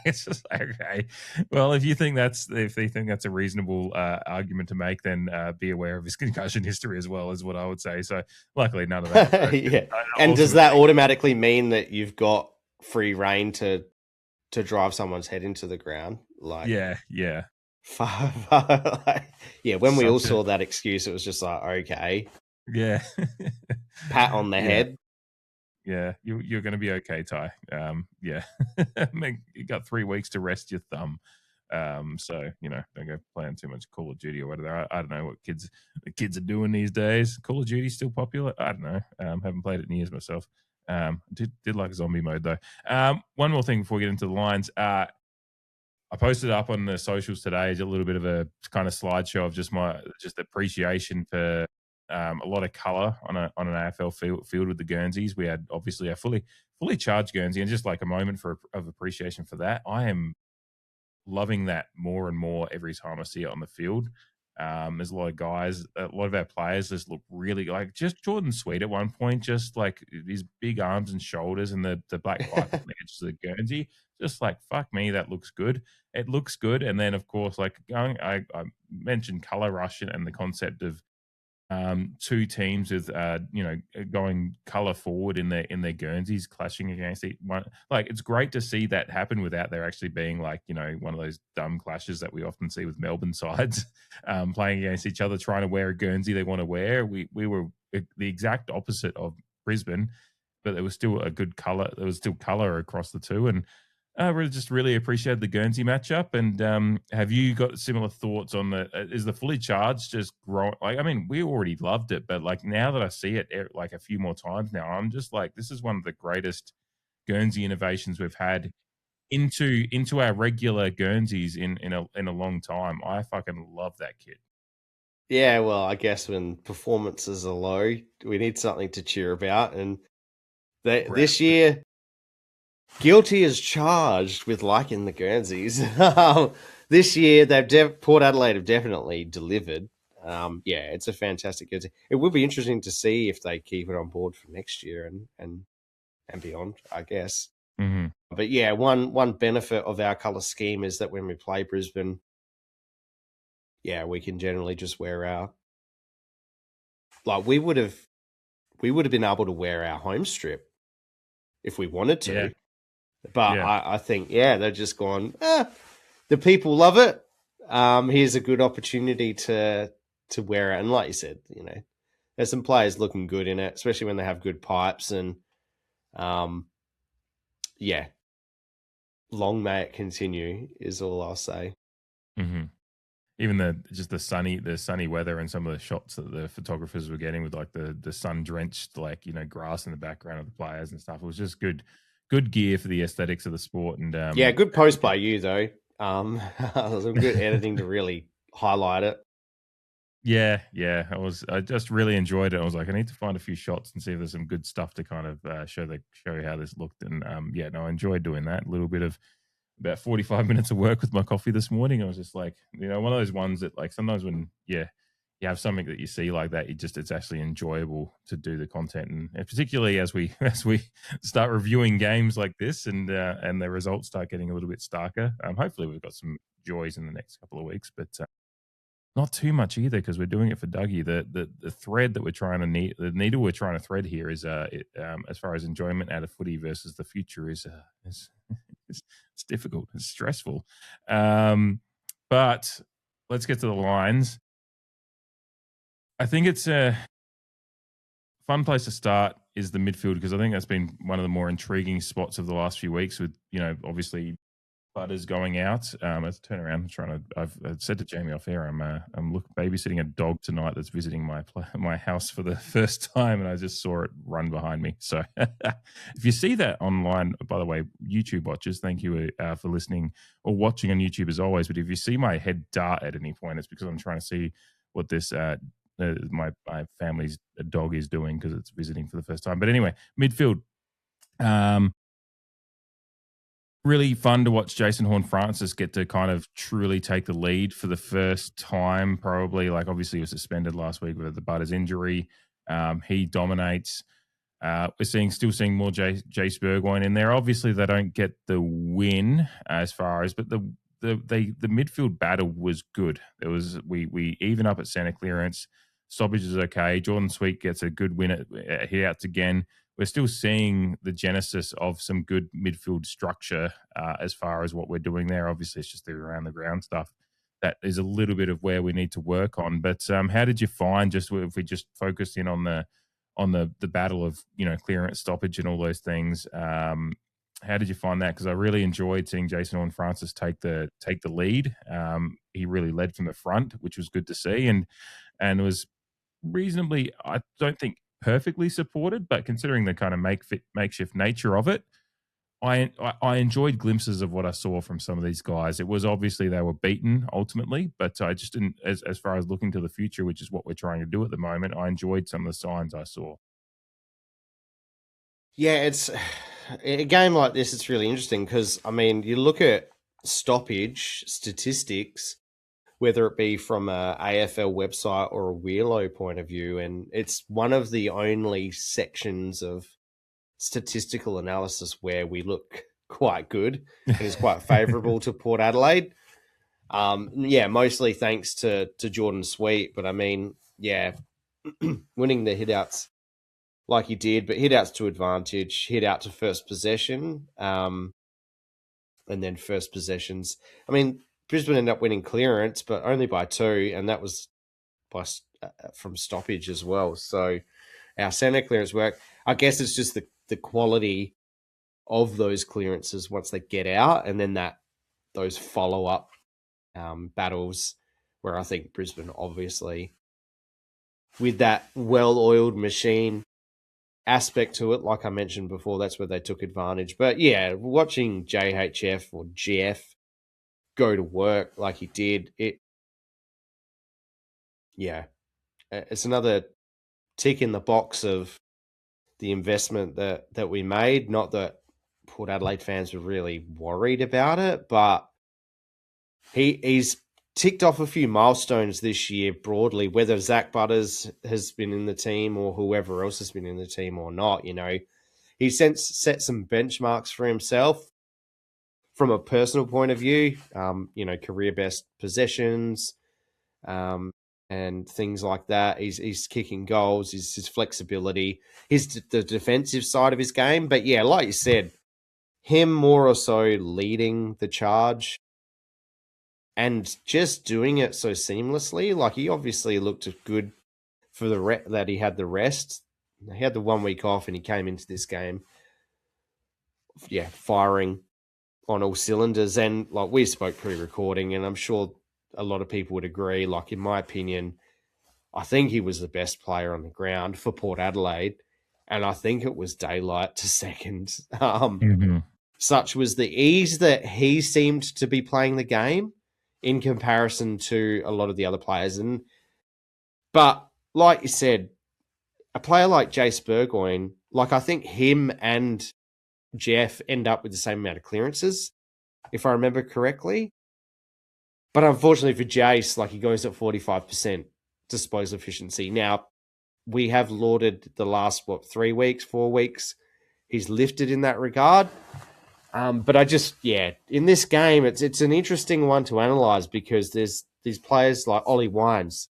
It's just like, okay, well, if they think that's a reasonable argument to make, then be aware of his concussion history as well, is what I would say. So luckily none of that. Yeah. And does that automatically mean that you've got free reign to drive someone's head into the ground? Like, yeah. Yeah, when we all saw that excuse, it was just like, okay. Yeah. Pat on the head. Yeah, you're going to be okay, Ty. Yeah. I mean, you got 3 weeks to rest your thumb. So, don't go playing too much Call of Duty or whatever. I don't know what the kids are doing these days. Call of Duty's still popular? I don't know. Haven't played it in years myself. Did like zombie mode, though. One more thing before we get into the lines. I posted up on the socials today a little bit of a kind of slideshow of just appreciation for a lot of colour on an AFL field with the Guernseys. We had obviously a fully charged Guernsey, and just like a moment of appreciation for that. I am loving that more and more every time I see it on the field. There's a lot of guys, a lot of our players just look really like just Jordan Sweet at one point, just like his big arms and shoulders and the black pipe on the edges of the Guernsey. Just like, fuck me, that looks good. It looks good. And then, of course, like I mentioned colour rush and the concept of two teams with going colour forward in their Guernseys clashing against each one. Like, it's great to see that happen without there actually being like one of those dumb clashes that we often see with Melbourne sides playing against each other, trying to wear a Guernsey they want to wear. We were the exact opposite of Brisbane, but there was still a good colour. There was still colour across the two, and I really appreciated the Guernsey matchup. And have you got similar thoughts on is the fully charged just growing? Like, I mean, we already loved it, but like now that I see it like a few more times now, I'm just like, this is one of the greatest Guernsey innovations we've had into our regular Guernseys in a long time. I fucking love that kit. Yeah, well, I guess when performances are low, we need something to cheer about. And this year, guilty as charged with liking the Guernseys. This year, Port Adelaide have definitely delivered. Yeah, it's a fantastic Guernsey. It would be interesting to see if they keep it on board for next year and beyond, I guess. Mm-hmm. But yeah, one benefit of our colour scheme is that when we play Brisbane, yeah, we can generally just wear our, like, we would have been able to wear our home strip if we wanted to. Yeah. But yeah. I think, they've just gone, the people love it. Here's a good opportunity to wear it. And like you said, there's some players looking good in it, especially when they have good pipes. And long may it continue is all I'll say. Mm-hmm. Even the sunny weather and some of the shots that the photographers were getting with like the sun drenched, like, grass in the background of the players and stuff. It was just good gear for the aesthetics of the sport. And good post by you though. Some good editing to really highlight it. Yeah. I just really enjoyed it. I was like, I need to find a few shots and see if there's some good stuff to kind of show you how this looked. And I enjoyed doing that. A little bit of about 45 minutes of work with my coffee this morning. I was just like, one of those ones that like sometimes when you have something that you see like that, it's actually enjoyable to do the content, and particularly as we start reviewing games like this and the results start getting a little bit starker. Hopefully we've got some joys in the next couple of weeks, but not too much either because we're doing it for Dougie. The thread that we're trying to the needle we're trying to thread here is as far as enjoyment out of footy versus the future is it's difficult, it's stressful. But let's get to the lines. I think it's a fun place to start is the midfield because I think that's been one of the more intriguing spots of the last few weeks with, obviously Butters going out. Let's turn around. I've said to Jamie off air, I'm babysitting a dog tonight that's visiting my house for the first time, and I just saw it run behind me. So if you see that online, by the way, YouTube watchers, thank you for listening or watching on YouTube as always. But if you see my head dart at any point, it's because I'm trying to see what this my family's dog is doing because it's visiting for the first time. But anyway, midfield. Really fun to watch Jason Horne-Francis get to kind of truly take the lead for the first time, probably. Like, obviously, he was suspended last week with the Butters injury. He dominates. We're still seeing more Jace Burgoyne in there. Obviously, they don't get the win but the midfield battle was good. We even up at center clearance. Stoppage is okay. Jordan Sweet gets a good win at hit outs again. We're still seeing the genesis of some good midfield structure as far as what we're doing there. Obviously, it's just the around the ground stuff that is a little bit of where we need to work on. But how did you find, just if we just focused in on the battle of clearance, stoppage, and all those things? How did you find that? Because I really enjoyed seeing Jason Horne-Francis take the lead. He really led from the front, which was good to see, and it was reasonably, I don't think perfectly supported, but considering the kind of makeshift nature of it, I enjoyed glimpses of what I saw from some of these guys. It was obviously they were beaten ultimately, but I just didn't, as far as looking to the future, which is what we're trying to do at the moment, I enjoyed some of the signs I saw. Yeah, it's a game like this. It's really interesting because, I mean, you look at stoppage statistics, whether it be from a AFL website or a Wheelo point of view, and it's one of the only sections of statistical analysis where we look quite good and is quite favourable to Port Adelaide. Mostly thanks to Jordan Sweet, but I mean, winning the hit-outs like he did, but hit-outs to advantage, hit-out to first possession, and then first possessions. I mean, Brisbane ended up winning clearance, but only by 2, and that was from stoppage as well. So our centre clearance work, I guess it's just the quality of those clearances once they get out, and then those follow-up battles where I think Brisbane, obviously, with that well-oiled machine aspect to it, like I mentioned before, that's where they took advantage. But yeah, watching JHF or GF go to work like he did, it's another tick in the box of the investment that we made. Not that Port Adelaide fans were really worried about it, but he's ticked off a few milestones this year broadly, whether Zach Butters has been in the team or whoever else has been in the team or not. He set some benchmarks for himself from a personal point of view, career best possessions, and things like that. He's kicking goals, his flexibility, the defensive side of his game. But yeah, like you said, him more or so leading the charge and just doing it so seamlessly. Like, he obviously looked good for that he had the rest. He had the 1 week off and he came into this game, firing on all cylinders. And like we spoke pre-recording, and I'm sure a lot of people would agree, like, in my opinion, I think he was the best player on the ground for Port Adelaide, and I think it was daylight to second. Such was the ease that he seemed to be playing the game in comparison to a lot of the other players. But like you said, a player like Jace Burgoyne, like, I think him and Jeff end up with the same amount of clearances, if I remember correctly. But unfortunately for Jace, like, he goes at 45% disposal efficiency. Now, we have lauded the last, 4 weeks. He's lifted in that regard. But I just, in this game, it's an interesting one to analyze because there's these players like Ollie Wines,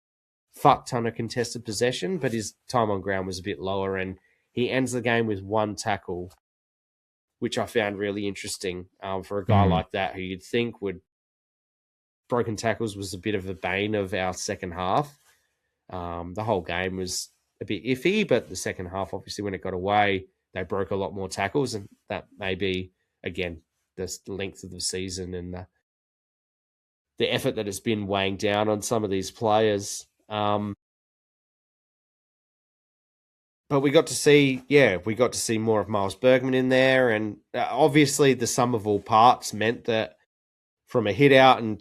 fuck ton of contested possession, but his time on ground was a bit lower, and he ends the game with 1 tackle, which I found really interesting for a guy like that who you'd think would broken tackles was a bit of a bane of our second half. The whole game was a bit iffy, but the second half, obviously, when it got away, they broke a lot more tackles, and that may be, again, the length of the season and the effort that has been weighing down on some of these players. But we got to see more of Miles Bergman in there, and obviously the sum of all parts meant that from a hit out and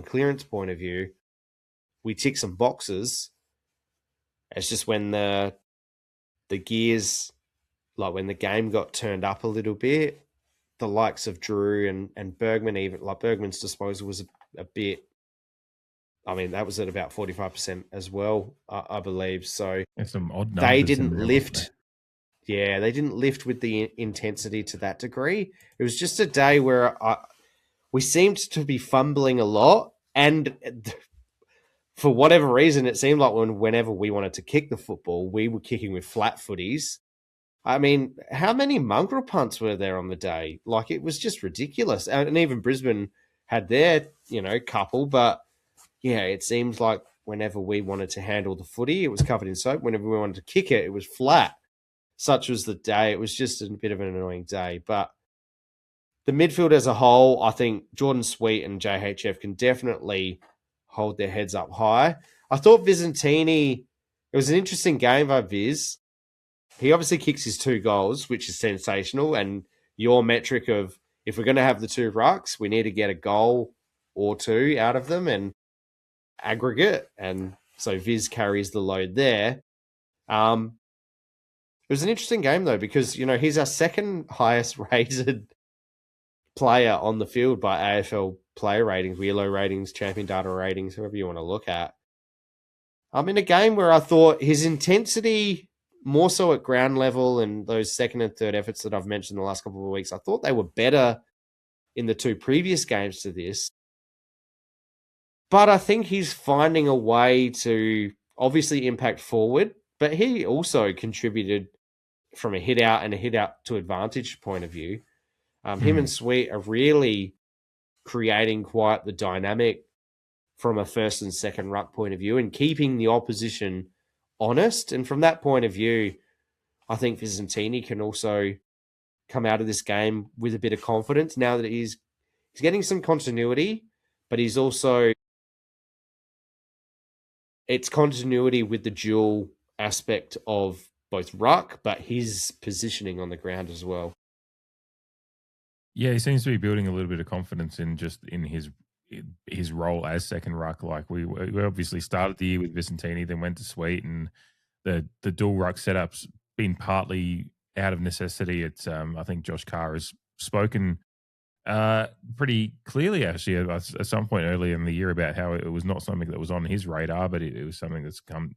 clearance point of view, we tick some boxes. It's just when the gears, like when the game got turned up a little bit, the likes of Drew and Bergman, even like Bergman's disposal was a bit. I mean, that was at about 45% as well, I believe. So some odd numbers. They didn't lift. Yeah, they didn't lift with the intensity to that degree. It was just a day where we seemed to be fumbling a lot, and for whatever reason, it seemed like whenever we wanted to kick the football, we were kicking with flat footies. I mean, how many mongrel punts were there on the day? Like, it was just ridiculous. And even Brisbane had their, couple, but yeah, it seemed like whenever we wanted to handle the footy, it was covered in soap. Whenever we wanted to kick it, it was flat. Such was the day. It was just a bit of an annoying day. But the midfield as a whole, I think Jordan Sweet and JHF can definitely hold their heads up high. I thought Visentini, it was an interesting game by Viz. He obviously kicks his 2 goals, which is sensational. And your metric of, if we're going to have the 2 rucks, we need to get a goal or 2 out of them and aggregate. And so Viz carries the load there. It was an interesting game, though, because, he's our second highest rated player on the field by AFL player ratings, Wheelo ratings, champion data ratings, whoever you want to look at. In a game where I thought his intensity, more so at ground level and those second and third efforts that I've mentioned the last couple of weeks, I thought they were better in the 2 previous games to this. But I think he's finding a way to obviously impact forward, but he also contributed from a hit out and a hit out to advantage point of view. Him and Sweet are really creating quite the dynamic from a first and second ruck point of view and keeping the opposition honest. And from that point of view, I think Visentini can also come out of this game with a bit of confidence now that he's getting some continuity, but he's also, it's continuity with the dual aspect of both ruck, but his positioning on the ground as well. Yeah, he seems to be building a little bit of confidence in his role as second ruck. Like we obviously started the year with Visentini, then went to Sweet, and the dual ruck setup's been partly out of necessity. It's I think Josh Carr has spoken pretty clearly actually at some point earlier in the year about how it was not something that was on his radar, but it was something that's come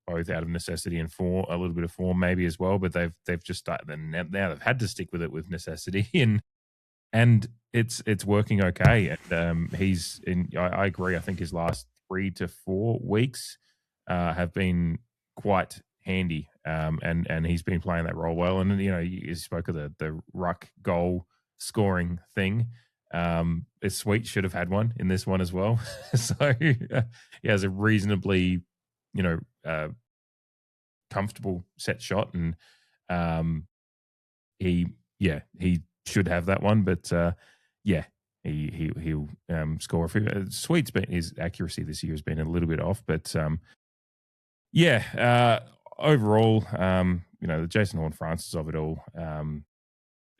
both out of necessity and for a little bit of form maybe as well. But they've just started, and now they've had to stick with it with necessity and it's working okay. And he's in. I agree. I think his last 3 to 4 weeks have been quite handy, and he's been playing that role well. And you spoke of the ruck goal scoring thing. It's Sweet should have had one in this one as well. So he has a reasonably comfortable set shot, and he should have that one. But he'll score a few. Sweet's his accuracy this year has been a little bit off, but overall, the Jason Horne-Francis of it all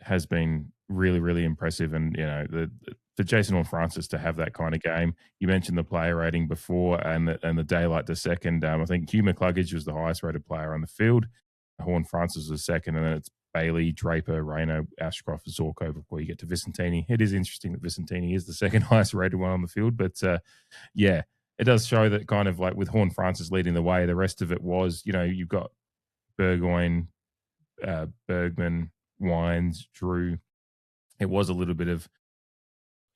has been really, really impressive. And for Jason Horne-Francis to have that kind of game, you mentioned the player rating before, and the daylight to second. I think Hugh McCluggage was the highest rated player on the field. Horne-Francis was second, and then it's Bailey, Draper, Rayner, Ashcroft, Zorko before you get to Visentini. It is interesting that Visentini is the second highest rated one on the field, but it does show that kind of like with Horne-Francis leading the way, the rest of it was, you've got Burgoyne, Bergman, Wines, Drew. It was a little bit of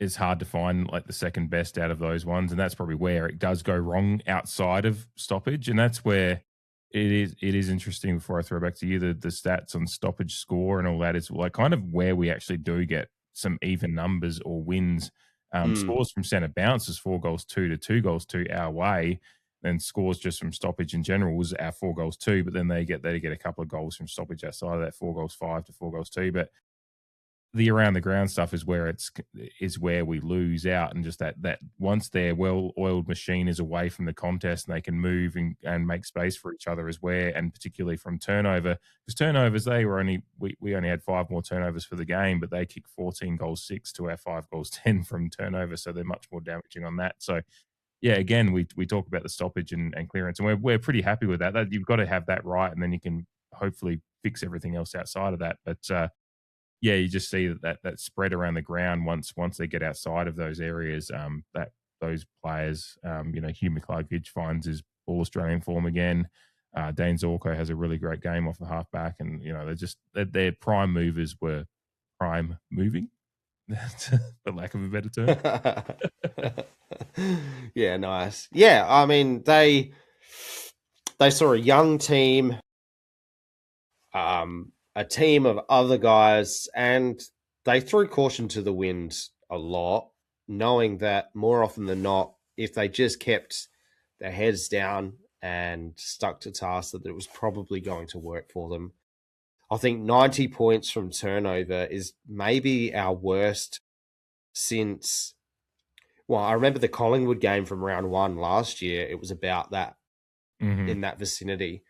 it's hard to find like the second best out of those ones, and that's probably where it does go wrong outside of stoppage, and that's where it is interesting. Before I throw back to you, the stats on stoppage score and all that is like kind of where we actually do get some even numbers or wins. Scores from centre bounces 4 goals 2 to 2 goals 2 our way. Then scores just from stoppage in general was our 4 goals 2, but then they get a couple of goals from stoppage outside of that 4 goals 5 to 4 goals 2. But the around the ground stuff is where we lose out, and just that once their well-oiled machine is away from the contest and they can move and make space for each other is where, and particularly from turnover, because turnovers, we only had 5 more turnovers for the game, but they kicked 14 goals 6 to our 5 goals 10 from turnover, so they're much more damaging on that. So yeah, again, we talk about the stoppage and clearance, and we're pretty happy with that. You've got to have that right, and then you can hopefully fix everything else outside of that. But yeah, you just see that spread around the ground once they get outside of those areas, that those players, Hugh McCluggage finds his all Australian form again. Dane Zorko has a really great game off the halfback, and their prime movers were prime moving, for lack of a better term. Yeah, nice. Yeah, I mean they saw a young team, a team of other guys, and they threw caution to the wind a lot, knowing that more often than not, if they just kept their heads down and stuck to tasks, that it was probably going to work for them. I think 90 points from turnover is maybe our worst since, well, I remember the Collingwood game from round 1 last year. It was about that, in that vicinity.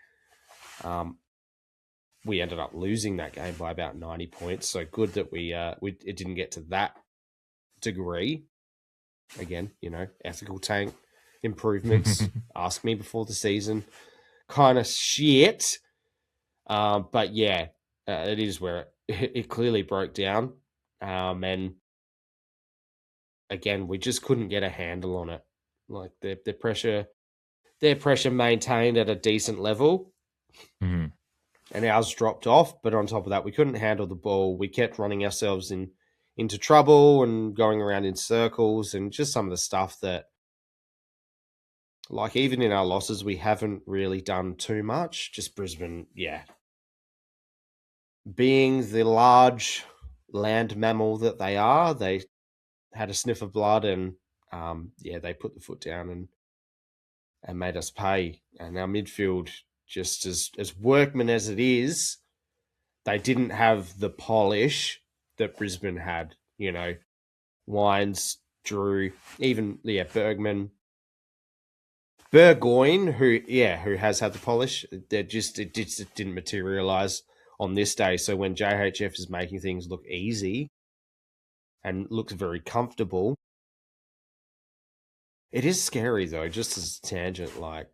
We ended up losing that game by about 90 points. So good that it didn't get to that degree. Again, ethical tank improvements. Ask me before the season. Kind of shit. But yeah, it is where it clearly broke down. And again, we just couldn't get a handle on it. Like their pressure maintained at a decent level. Mm-hmm. And ours dropped off, but on top of that, we couldn't handle the ball. We kept running ourselves into trouble and going around in circles, and just some of the stuff that, like, even in our losses, we haven't really done too much. Just Brisbane, yeah. Being the large land mammal that they are, they had a sniff of blood, and they put the foot down and made us pay. And our midfield, just as workman as it is, they didn't have the polish that Brisbane had. Wines, Drew, even Burgoyne, who has had the polish. It just didn't materialize on this day. So when JHF is making things look easy and looks very comfortable, it is scary though. Just as a tangent, like.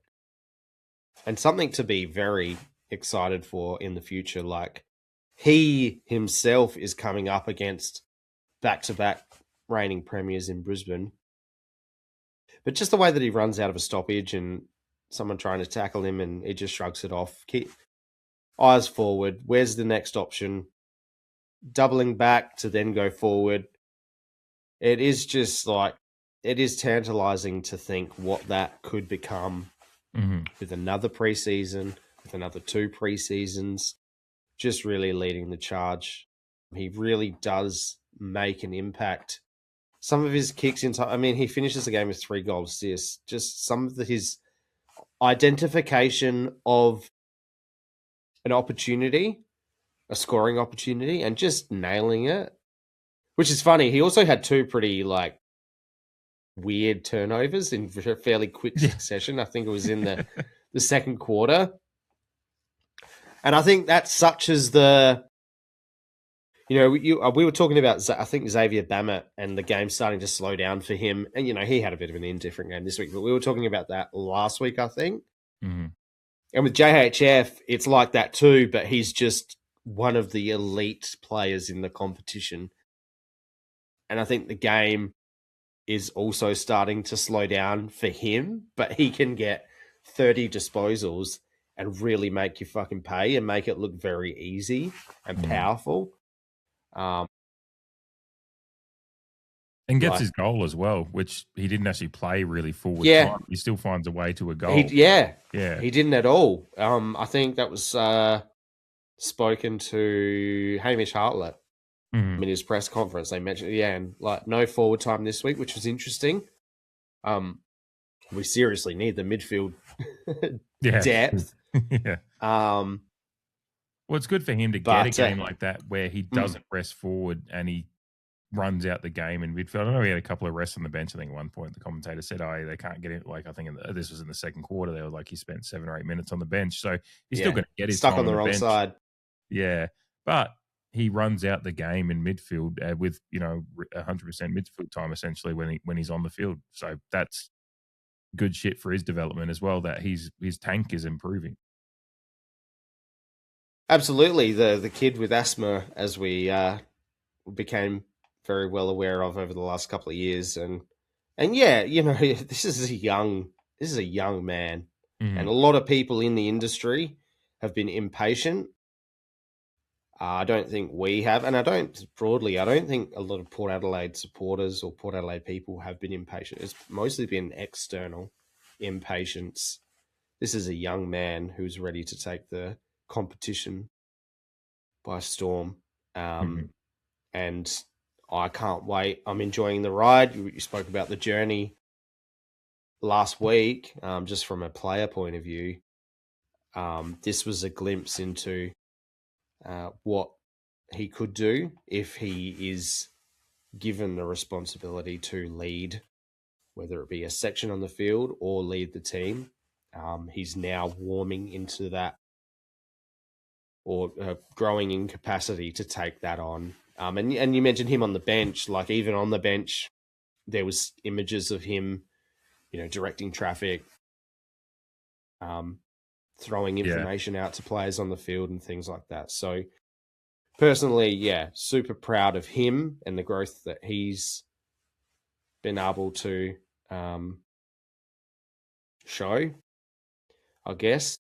And something to be very excited for in the future. Like, he himself is coming up against back-to-back reigning premiers in Brisbane. But just the way that he runs out of a stoppage and someone trying to tackle him and he just shrugs it off. Keep eyes forward. Where's the next option? Doubling back to then go forward. It is just like, it is tantalizing to think what that could become. With another preseason, with another 2 preseasons, just really leading the charge. He really does make an impact. Some of his kicks he finishes the game with 3 goal assists. Just some of his identification of an opportunity, a scoring opportunity, and just nailing it. Which is funny. He also had 2 pretty, weird turnovers in fairly quick succession. I think it was in the second quarter. And I think that's such as the, we were talking about, I think, Xavier Bammett and the game starting to slow down for him. And, he had a bit of an indifferent game this week, but we were talking about that last week, I think. Mm-hmm. And with JHF, it's like that too, but he's just one of the elite players in the competition. And I think the game is also starting to slow down for him, but he can get 30 disposals and really make you fucking pay and make it look very easy and powerful. And gets Like- his goal as well, which he didn't actually play really forward Yeah. time. He still finds a way to a goal. He Yeah. he didn't at all. I think that was spoken to Hamish Hartlett Mhm. in his press conference. They mentioned, and like no forward time this week, which was interesting. We seriously need the midfield Yeah. depth. Yeah. Well, it's good for him to get a game like that where he doesn't rest forward and he runs out the game in midfield. I know he had a couple of rests on the bench. I think at one point the commentator said, "Oh, they can't get it." Like I think this was in the second quarter. They were like he spent 7 or 8 minutes on the bench, so he's still going to get his stuck time on the wrong bench. side. Yeah, but he runs out the game in midfield with 100% midfield time essentially when he's on the field. So that's good shit for his development as well. That his tank is improving. Absolutely, the kid with asthma, as we became very well aware of over the last couple of years, and yeah, this is a young man, and a lot of people in the industry have been impatient. I don't think we have, and I don't think a lot of Port Adelaide supporters or Port Adelaide people have been impatient. It's mostly been external impatience. This is a young man who's ready to take the competition by storm. And I can't wait. I'm enjoying the ride. You spoke about the journey last week, just from a player point of view. This was a glimpse into what he could do if he is given the responsibility to lead, whether it be a section on the field or lead the team. He's now warming into that, or growing in capacity to take that on. And you mentioned him on the bench. Like even on the bench, there was images of him, directing traffic, throwing information out to players on the field and things like that. So personally, super proud of him and the growth that he's been able to show, I guess.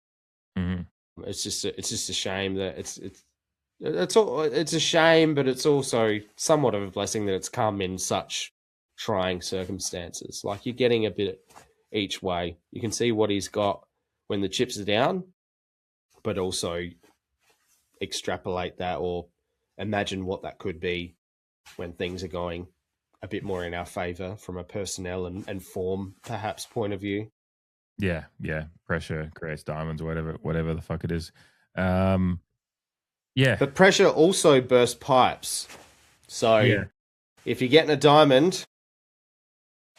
It's just a shame that it's a shame, but it's also somewhat of a blessing that it's come in such trying circumstances. Like you're getting a bit each way. You can see what he's got when the chips are down, but also extrapolate that or imagine what that could be when things are going a bit more in our favour from a personnel and form perhaps point of view. Yeah. Pressure creates diamonds, whatever the fuck it is. But pressure also bursts pipes. So if you're getting a diamond,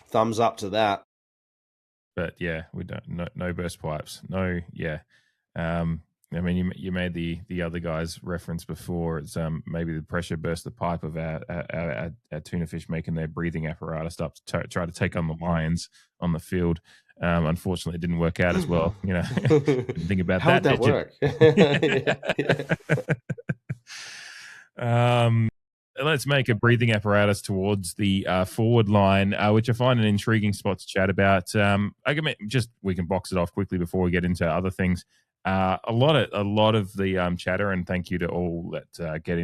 thumbs up to that. But we don't. No burst pipes. No. I mean, you made the other guy's reference before. It's maybe the pressure burst the pipe of our tuna fish making their breathing apparatus up to try to take on the lions on the field. Unfortunately, it didn't work out as well. Didn't think about How that. Would that work? Let's make a breathing apparatus towards the forward line, which I find an intriguing spot to chat about. We can box it off quickly before we get into other things. A lot of the chatter, and thank you to all that get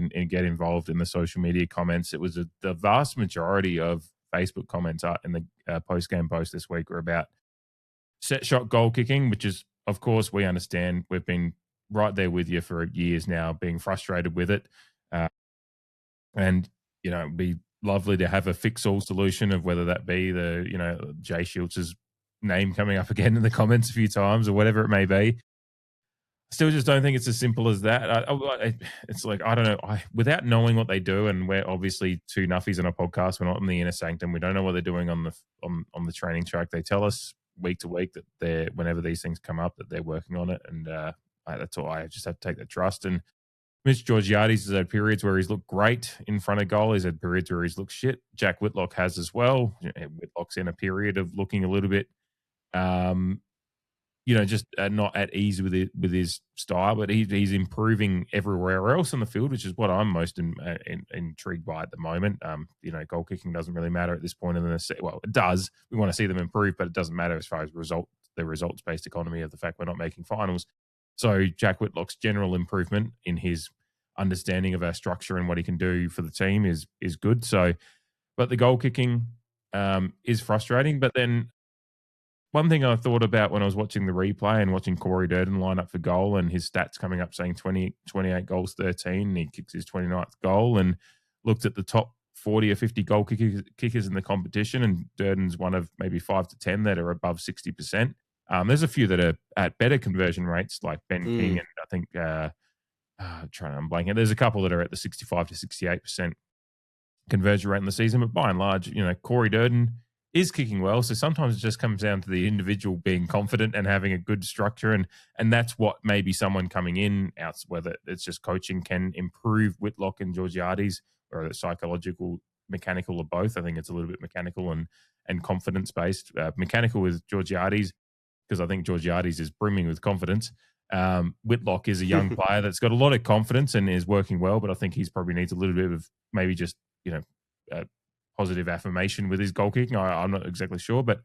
involved in the social media comments. It was the vast majority of Facebook comments in the post-game post this week were about set shot goal kicking, which is, of course, we understand. We've been right there with you for years now, being frustrated with it. And, it'd be lovely to have a fix-all solution of whether that be Jay Schultz's name coming up again in the comments a few times or whatever it may be. Still just don't think it's as simple as that. It's like, I don't know. Without knowing what they do, and we're obviously two nuffies on a podcast, we're not in the inner sanctum. We don't know what they're doing on the training track. They tell us week to week that whenever these things come up, that they're working on it. And that's all. I just have to take that trust. And Mitch Georgiades has had periods where he's looked great in front of goal. He's had periods where he's looked shit. Jack Whitlock has as well. Whitlock's in a period of looking a little bit, just not at ease with his style, but he's improving everywhere else on the field, which is what I'm most intrigued by at the moment. Goal kicking doesn't really matter at this point in the well, it does. We want to see them improve, but it doesn't matter as far as the results-based economy of the fact we're not making finals. So Jack Whitlock's general improvement in his understanding of our structure and what he can do for the team is good. So But the goal kicking is frustrating. But then one thing I thought about when I was watching the replay and watching Corey Durden line up for goal and his stats coming up saying 28 goals, 13, and he kicks his 29th goal, and looked at the top 40 or 50 goal kickers in the competition, and Durden's one of maybe 5 to 10 that are above 60%. There's a few that are at better conversion rates, like Ben King, and I think, I'm blanking. There's a couple that are at the 65 to 68% conversion rate in the season, but by and large, Corey Durden is kicking well. So sometimes it just comes down to the individual being confident and having a good structure. And that's what maybe someone coming in, whether it's just coaching, can improve Whitlock and Georgiades, or it's psychological, mechanical, or both. I think it's a little bit mechanical and confidence-based. Mechanical with Georgiades, because I think Georgiades is brimming with confidence. Whitlock is a young player that's got a lot of confidence and is working well, but I think he's probably needs a little bit of maybe just, positive affirmation with his goal kicking. I'm not exactly sure, but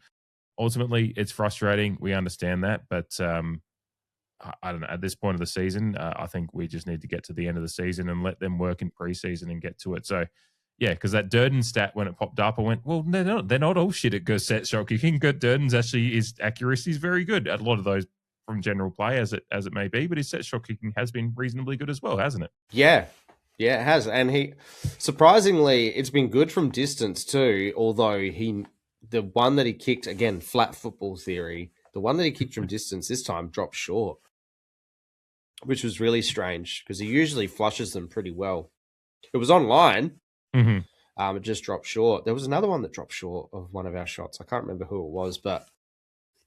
ultimately it's frustrating. We understand that, but I don't know. At this point of the season, I think we just need to get to the end of the season and let them work in preseason and get to it. So, yeah, because that Durden stat, when it popped up, I went, well, they're not all shit at set shot kicking. Durden's actually, his accuracy is very good at a lot of those from general play, as it may be, but his set shot kicking has been reasonably good as well, hasn't it? Yeah, it has. And he, surprisingly, it's been good from distance too, although the one that he kicked, again, flat football theory, the one that he kicked from distance this time dropped short, which was really strange because he usually flushes them pretty well. It was online. It just dropped short. There was another one that dropped short of one of our shots. I can't remember who it was, but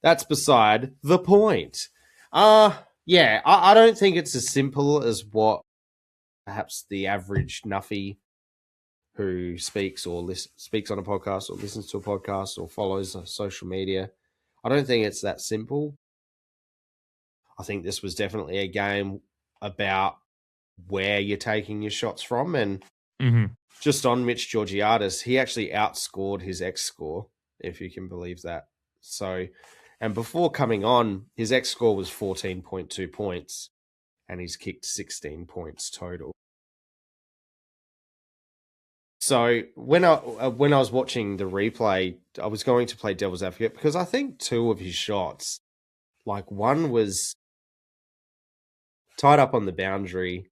that's beside the point. I don't think it's as simple as what perhaps the average nuffy who speaks on a podcast or listens to a podcast or follows social media. I don't think it's that simple. I think this was definitely a game about where you're taking your shots from. And just on Mitch Georgiades, he actually outscored his X score, if you can believe that. So, and before coming on, his X score was 14.2 points and he's kicked 16 points total. So when I was watching the replay, I was going to play devil's advocate because I think two of his shots, like one was tied up on the boundary,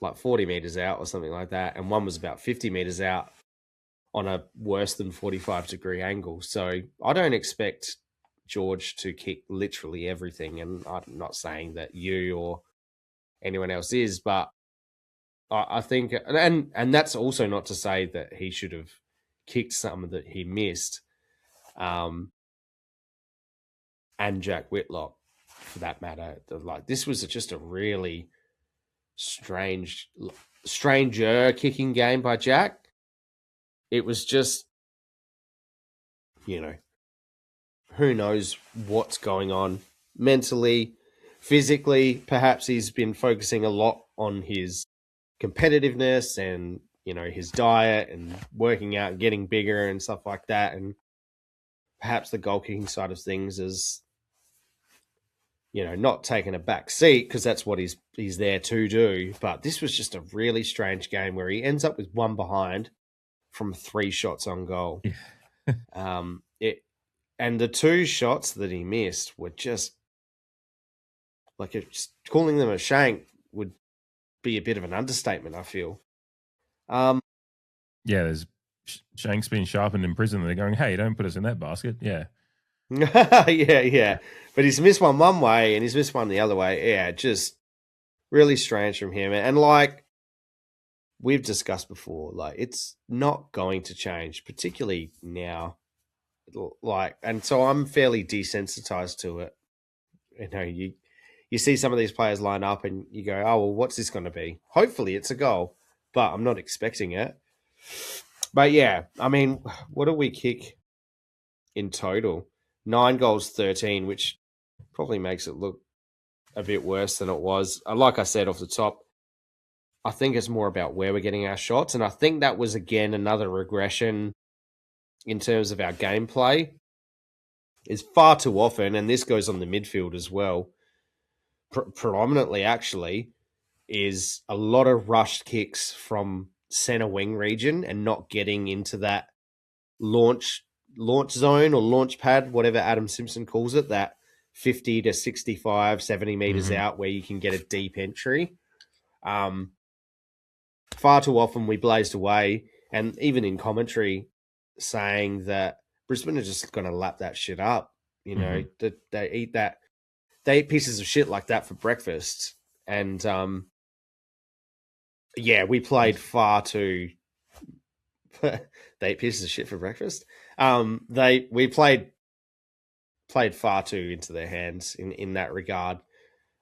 like 40 meters out or something like that, and one was about 50 meters out on a worse than 45-degree angle. So I don't expect George to kick literally everything, and I'm not saying that you or anyone else is, but I think, and that's also not to say that he should have kicked some that he missed, and Jack Whitlock, for that matter. Like, this was just a really stranger kicking game by Jack. It was just, who knows what's going on mentally, physically. Perhaps he's been focusing a lot on his competitiveness and, his diet and working out and getting bigger and stuff like that. And perhaps the goal kicking side of things is, not taking a back seat because that's what he's there to do. But this was just a really strange game where he ends up with one behind from 3 shots on goal. And the 2 shots that he missed were just like, calling them a shank would be a bit of an understatement, I feel. There's shanks being sharpened in prison. They're going, hey, don't put us in that basket. Yeah. yeah. But he's missed one way and he's missed one the other way. Yeah, just really strange from him. And like we've discussed before, like it's not going to change, particularly now. And so I'm fairly desensitized to it. You see some of these players line up and you go, oh, well, what's this going to be? Hopefully it's a goal, but I'm not expecting it. But yeah, I mean, what do we kick in total? 9 goals, 13, which probably makes it look a bit worse than it was. Like I said off the top, I think it's more about where we're getting our shots. And I think that was, again, another regression in terms of our gameplay. Is far too often, and this goes on the midfield as well, predominantly actually, is a lot of rushed kicks from center wing region and not getting into that launch zone or launch pad, whatever Adam Simpson calls it, that 50 to 65, 70 meters out where you can get a deep entry. Far too often we blazed away, and even in commentary saying that Brisbane are just going to lap that shit up. You know, they eat pieces of shit like that for breakfast. And we played far too. They eat pieces of shit for breakfast. We played far too into their hands in that regard.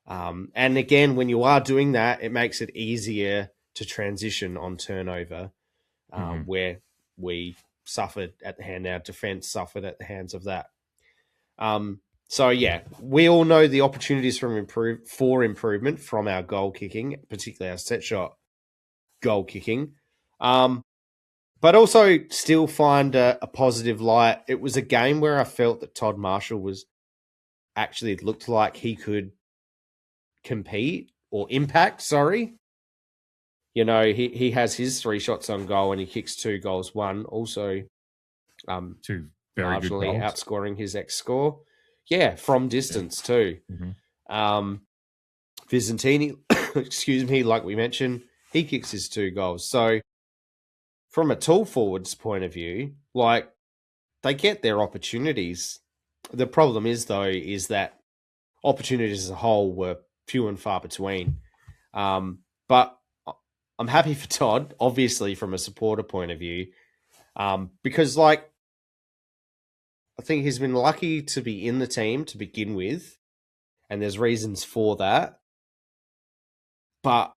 And again, when you are doing that, it makes it easier to transition on turnover, where we suffered at the hand. Our defense suffered at the hands of that. We all know the opportunities for improvement from our goal kicking, particularly our set shot goal kicking. But also still find a positive light. It was a game where I felt that Todd Marshall looked like he could compete or impact, sorry. You know, he has his 3 shots on goal and he kicks 2 goals, 1. Also, 2 very good goals, outscoring his ex-score. Yeah, from distance too. Visentini, excuse me, like we mentioned, he kicks his 2 goals. So from a tall forwards point of view, like, they get their opportunities. The problem is that opportunities as a whole were few and far between. But I'm happy for Todd, obviously, from a supporter point of view, because, like, I think he's been lucky to be in the team to begin with, and there's reasons for that. But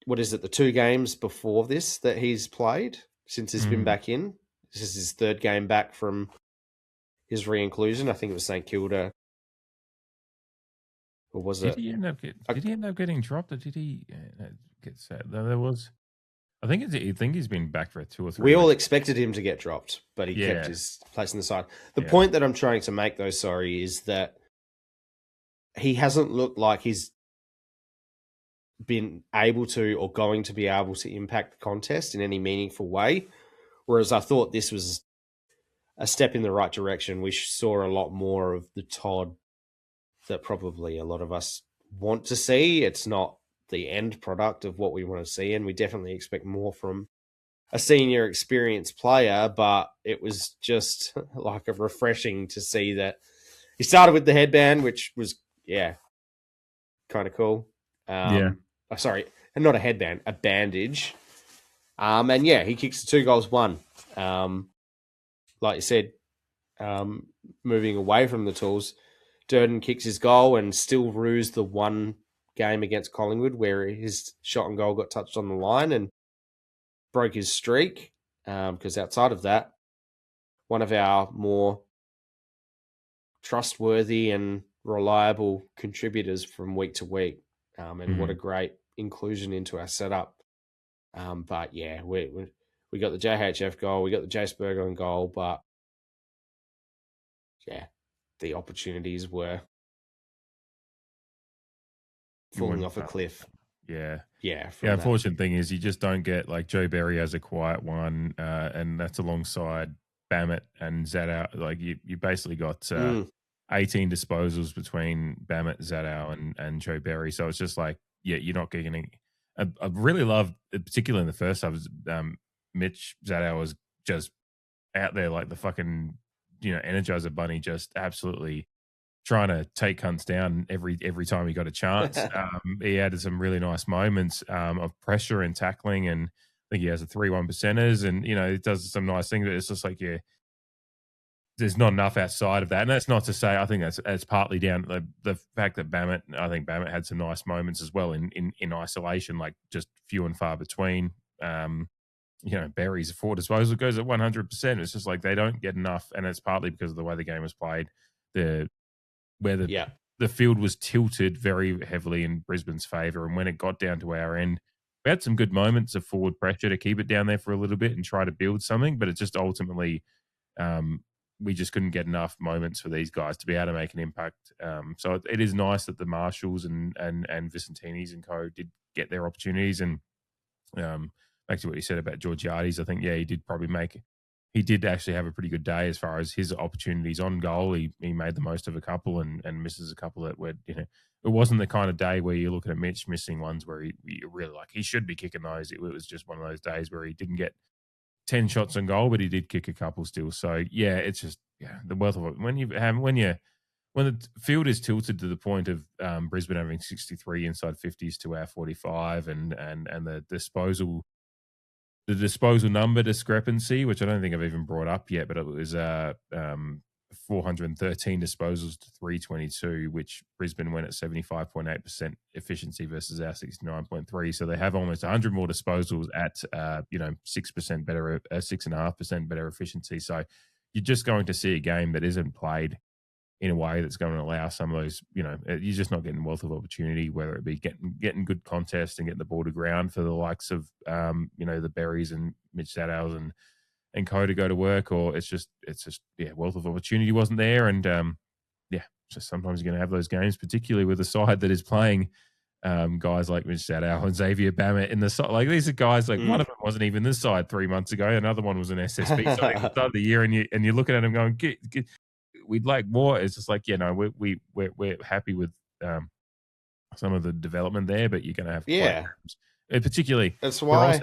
what is it, the 2 games before this that he's played since he's been back in? This is his 3rd game back from his re-inclusion. I think it was St Kilda. Or was it? Did he end up getting dropped, or did he get set? There was. I think he's been back for 2 or 3. We all expected him to get dropped, but he kept his place on the side. The point that I'm trying to make, though, is that he hasn't looked like he's been able to or going to be able to impact the contest in any meaningful way. Whereas I thought this was a step in the right direction. We saw a lot more of the Todd that probably a lot of us want to see. It's not the end product of what we want to see, and we definitely expect more from a senior experienced player, but it was just like a refreshing to see that he started with the headband, which was, kind of cool. Sorry, not a headband, a bandage. He kicks the 2 goals, 1. Like you said, moving away from the tools, Durden kicks his goal and still rues the 1 game against Collingwood where his shot on goal got touched on the line and broke his streak. Because outside of that, one of our more trustworthy and reliable contributors from week to week. What a great inclusion into our setup. We got the JHF goal, we got the Jace Bergeron goal, but the opportunities were falling off a cliff. Yeah. Yeah. The unfortunate thing is you just don't get, like, Joe Berry has a quiet one, and that's alongside Bammett and Zadow. Like, you basically got 18 disposals between Bammett, Zadow, and Joe Berry. So it's just like, you're not getting any. I really loved, particularly in the first half, Mitch Zadow was just out there like the fucking, Energizer Bunny, just absolutely trying to take cunts down every time he got a chance. He added some really nice moments of pressure and tackling, and I think he has a 3-1 percenters, and he does some nice things. But it's just like, there's not enough outside of that, and that's not to say I think that's partly down to the fact that Bammett had some nice moments as well in isolation, like just few and far between. Berry's 4 disposal goes at 100%. It's just like they don't get enough, and it's partly because of the way the game was played. The field was tilted very heavily in Brisbane's favour, and when it got down to our end, we had some good moments of forward pressure to keep it down there for a little bit and try to build something, but it just ultimately we just couldn't get enough moments for these guys to be able to make an impact. So it is nice that the Marshalls and Vicentinis and co did get their opportunities, and back to what you said about Georgiades, I think, he did actually have a pretty good day as far as his opportunities on goal. He made the most of a couple and misses a couple that were, it wasn't the kind of day where you're looking at Mitch missing ones where he really he should be kicking those. It was just one of those days where he didn't get 10 shots on goal, but he did kick a couple still. So it's just the wealth of it. When the field is tilted to the point of Brisbane having 63 inside 50s to our 45 and the disposal number discrepancy, which I don't think I've even brought up yet, but it was 413 disposals to 322, which Brisbane went at 75.8% efficiency versus our 69.3. So they have almost 100 more disposals at 6% better, 6.5% better efficiency. So you're just going to see a game that isn't played in a way that's going to allow some of those, you're just not getting wealth of opportunity, whether it be getting good contest and getting the ball to ground for the likes of, the Berries and Mitch Sadows and Co to go to work, or it's just wealth of opportunity wasn't there. And, just sometimes you're going to have those games, particularly with a side that is playing guys like Mitch Sadow and Xavier Bammett in the side. Like, these are guys, like one of them wasn't even this side 3 months ago. Another one was an SSB side at the start of the year. And you're looking at them going, we'd like more. It's just like, we're happy with some of the development there, but you're going to have particularly. That's why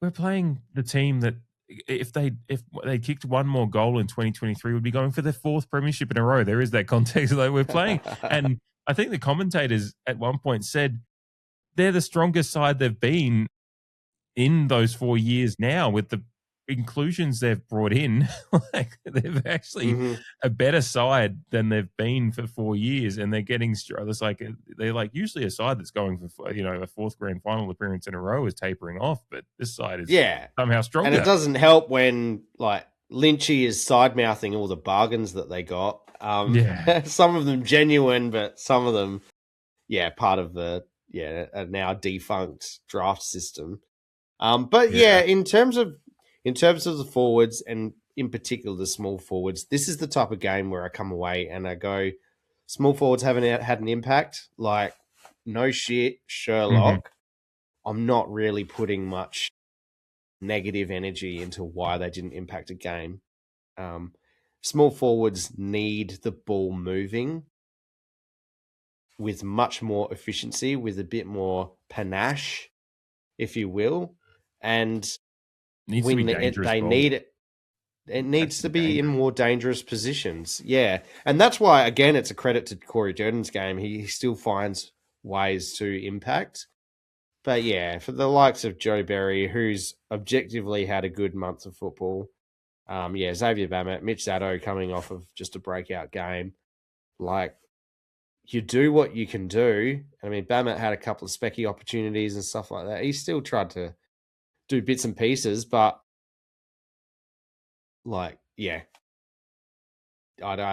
we're playing the team that if they kicked one more goal in 2023, would be going for their fourth premiership in a row. There is that context that we're playing, and I think the commentators at one point said they're the strongest side they've been in those 4 years now with the inclusions they've brought in. Like, they've actually a better side than they've been for 4 years, and they're getting it's like they're like usually a side that's going for a fourth grand final appearance in a row is tapering off, but this side is somehow stronger. And it doesn't help when like Lynchy is side mouthing all the bargains that they got. Some of them genuine, but some of them part of the a now defunct draft system. In terms of the forwards, and in particular the small forwards, this is the type of game where I come away and I go, small forwards haven't had an impact. Like, no shit, Sherlock. I'm not really putting much negative energy into why they didn't impact a game. Small forwards need the ball moving with much more efficiency, with a bit more panache, if you will. And needs to be dangerous. They need it. It needs to be in more dangerous positions. Yeah. And that's why, again, it's a credit to Corey Jordan's game. He still finds ways to impact. But for the likes of Joe Berry, who's objectively had a good month of football, Xavier Bammett, Mitch Sadow coming off of just a breakout game, like, you do what you can do. I mean, Bammett had a couple of specky opportunities and stuff like that. He still tried to do bits and pieces, but I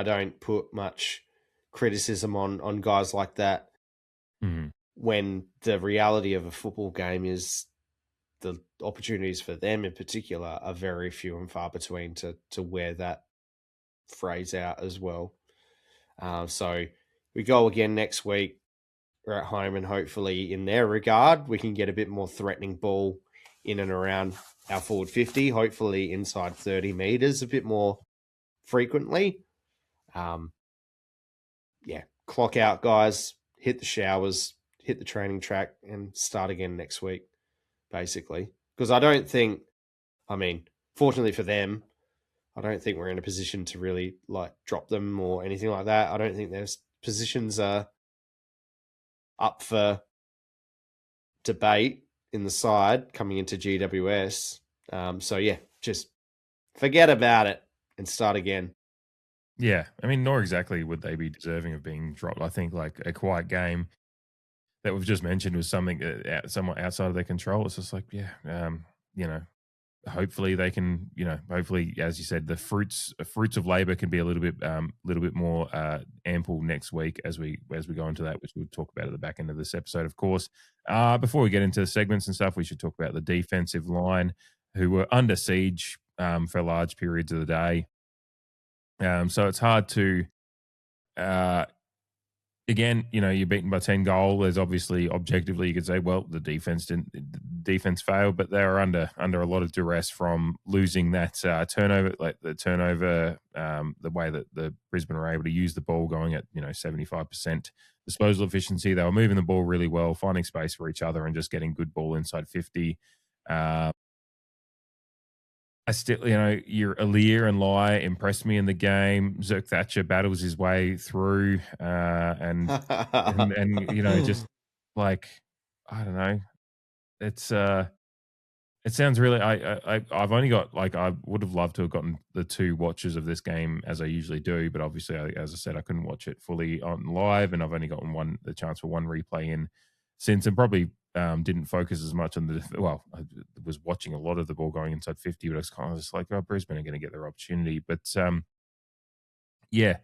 don't put much criticism on guys like that when the reality of a football game is the opportunities for them in particular are very few and far between to wear that phrase out as well. So we go again next week. We're at home, and hopefully in their regard, we can get a bit more threatening ball in and around our forward 50, hopefully inside 30 meters a bit more frequently. Clock out, guys, hit the showers, hit the training track, and start again next week, basically. Because I don't think, fortunately for them, I don't think we're in a position to really drop them or anything like that. I don't think their positions are up for debate in the side coming into GWS. Just forget about it and start again. Yeah, nor exactly would they be deserving of being dropped. I think like a quiet game that we've just mentioned was something somewhat outside of their control. It's just like, hopefully they can, hopefully, as you said, the fruits of labor can be a little bit more ample next week as we go into that, which we'll talk about at the back end of this episode, of course. Before we get into the segments and stuff, we should talk about the defensive line, who were under siege for large periods of the day. So it's hard to again, you're beaten by 10 goals. There's obviously, objectively, you could say, well, the defense failed, but they were under a lot of duress from losing that turnover, like the turnover, the way that the Brisbane were able to use the ball, going at 75% disposal efficiency. They were moving the ball really well, finding space for each other, and just getting good ball inside 50. I still, your Alir and Lai impressed me in the game. Zerk Thatcher battles his way through, and just like, I don't know. It's it sounds really. I've only got, like, I would have loved to have gotten the 2 watches of this game as I usually do, but obviously, as I said, I couldn't watch it fully on live, and I've only gotten the chance for one replay in since, and probably didn't focus as much on I was watching a lot of the ball going inside 50, but I was kind of just like, oh, Brisbane are going to get their opportunity. But yeah,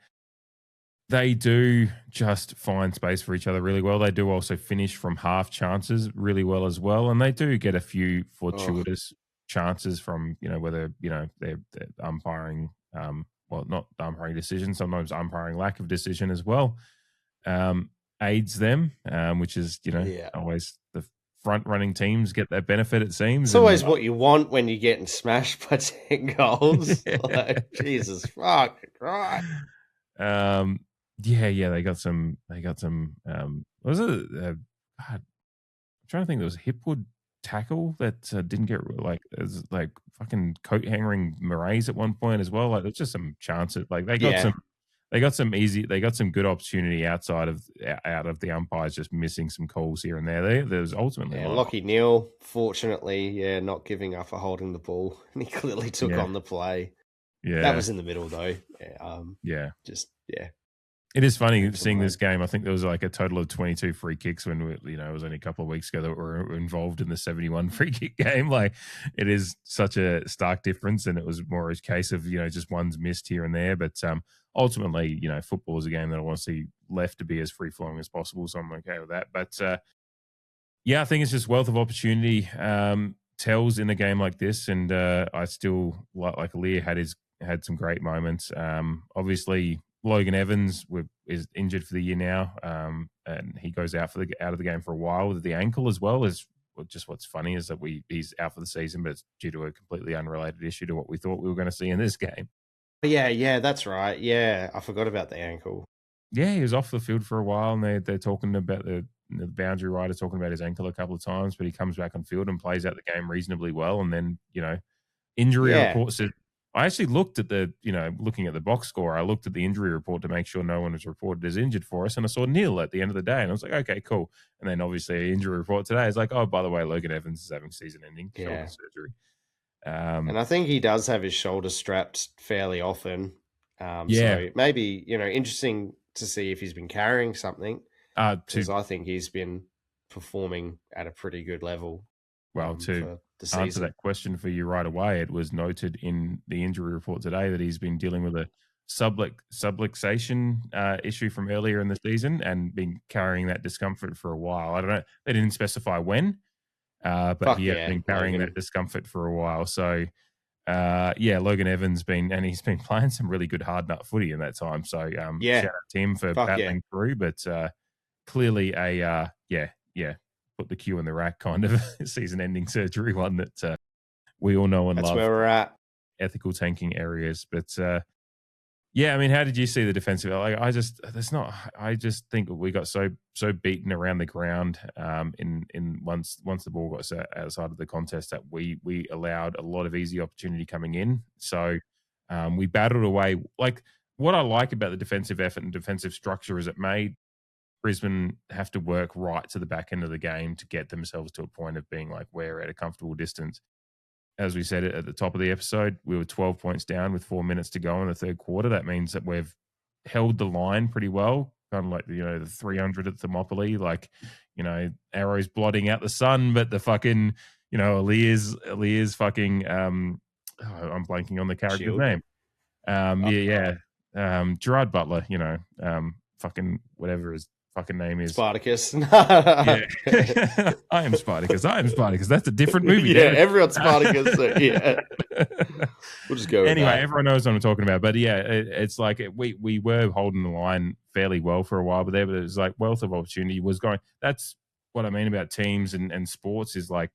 they do just find space for each other really well. They do also finish from half chances really well as well, and they do get a few fortuitous chances from whether they're umpiring, not umpiring decisions, sometimes umpiring lack of decision as well. Aids them, which is always the front running teams get that benefit, it seems. It's always what you want when you're getting smashed by 10 goals. Like, Jesus fuck Christ. They got some was it God, I'm trying to think, there was a hipwood tackle that didn't get, like, it was like fucking coat hangering Murray's at one point as well. Like, there's just some chances, like they got some good opportunity out of the umpires just missing some calls here and there. There's ultimately Lockie Neal, fortunately, not giving up for holding the ball, and he clearly took on the play. Yeah, that was in the middle though. It is funny seeing this game. I think there was like a total of 22 free kicks when it was only a couple of weeks ago that were involved in the 71 free kick game. Like, it is such a stark difference, and it was more a case of just one's missed here and there. But ultimately, football is a game that I want to see left to be as free flowing as possible, so I'm okay with that. But I think it's just wealth of opportunity tells in a game like this, and I still like Alir had some great moments. Obviously, Logan Evans is injured for the year now, and he goes out of the game for a while with the ankle as well. Is just what's funny is that he's out for the season, but it's due to a completely unrelated issue to what we thought we were going to see in this game. Yeah, that's right. Yeah, I forgot about the ankle. Yeah, he was off the field for a while, and they're talking about the boundary rider talking about his ankle a couple of times, but he comes back on field and plays out the game reasonably well. And then injury reports said, I actually looked at looking at the box score, I looked at the injury report to make sure no one was reported as injured for us, and I saw nil at the end of the day, and I was like, okay, cool. And then obviously an injury report today is like, oh, by the way, Logan Evans is having season-ending shoulder surgery. And I think he does have his shoulder strapped fairly often. So maybe, interesting to see if he's been carrying something, because I think he's been performing at a pretty good level. Well, to answer that question for you right away, it was noted in the injury report today that he's been dealing with a subluxation issue from earlier in the season and been carrying that discomfort for a while. I don't know. They didn't specify when, but he has been carrying that discomfort for a while. So, Logan Evans he's been playing some really good hard nut footy in that time. So, shout out to him for battling through, but clearly put the cue in the rack kind of season-ending surgery one that we all know and love. That's where we're at. Ethical tanking areas. But I mean, how did you see the defensive? Like, I just think we got so beaten around the ground in once the ball got outside of the contest that we allowed a lot of easy opportunity coming in. So we battled away. Like, what I like about the defensive effort and defensive structure is it made Brisbane have to work right to the back end of the game to get themselves to a point of being like, we're at a comfortable distance. As we said at the top of the episode, we were 12 points down with 4 minutes to go in the third quarter. That means that we've held the line pretty well, kind of like, the 300 at Thermopylae, like, arrows blotting out the sun, but the fucking, Alir's fucking, I'm blanking on the character's name. Gerard Butler, fucking whatever his fucking name is. Spartacus. Yeah. I am Spartacus. That's a different movie. Yeah, everyone's Spartacus. So, yeah. We'll just go with Anyway, that. everyone knows what I'm talking about. But yeah, it's like we were holding the line fairly well for a while, but it was like wealth of opportunity was going. That's what I mean about teams and sports is like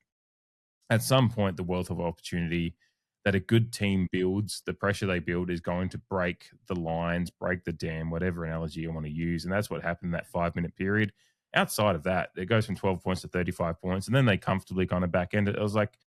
at some point the wealth of opportunity that a good team builds, the pressure they build is going to break the lines, break the dam, whatever analogy you want to use. And that's what happened in that 5-minute period. Outside of that, it goes from 12 points to 35 points, and then they comfortably kind of back end it. It was like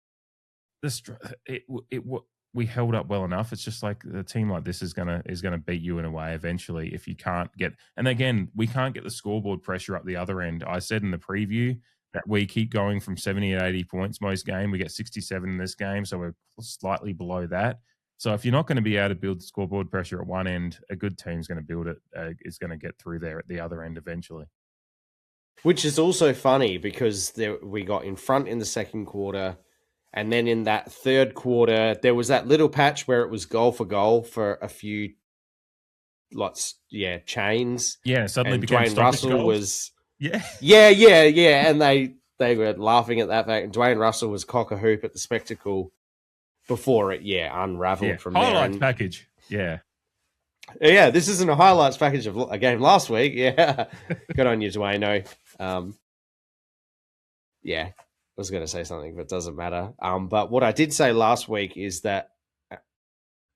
we held up well enough. It's just like a team like this is gonna beat you in a way eventually if you can't get. And again, we can't get the scoreboard pressure up the other end. I said in the preview that we keep going from 70 and 80 points most game. We get 67 in this game, so we're slightly below that. So if you're not going to be able to build the scoreboard pressure at one end, a good team's going to build it. Is going to get through there at the other end eventually. Which is also funny because we got in front in the second quarter, and then in that third quarter, there was that little patch where it was goal for a few, chains. Yeah, suddenly and became Dwayne Russell goals. was Yeah. and they were laughing at that fact. And Dwayne Russell was cock a hoop at the spectacle before it, unraveled from there. Highlights package, yeah. Yeah, this isn't a highlights package of a game last week. Yeah, good on you, Dwayne. I was going to say something, but it doesn't matter. But what I did say last week is that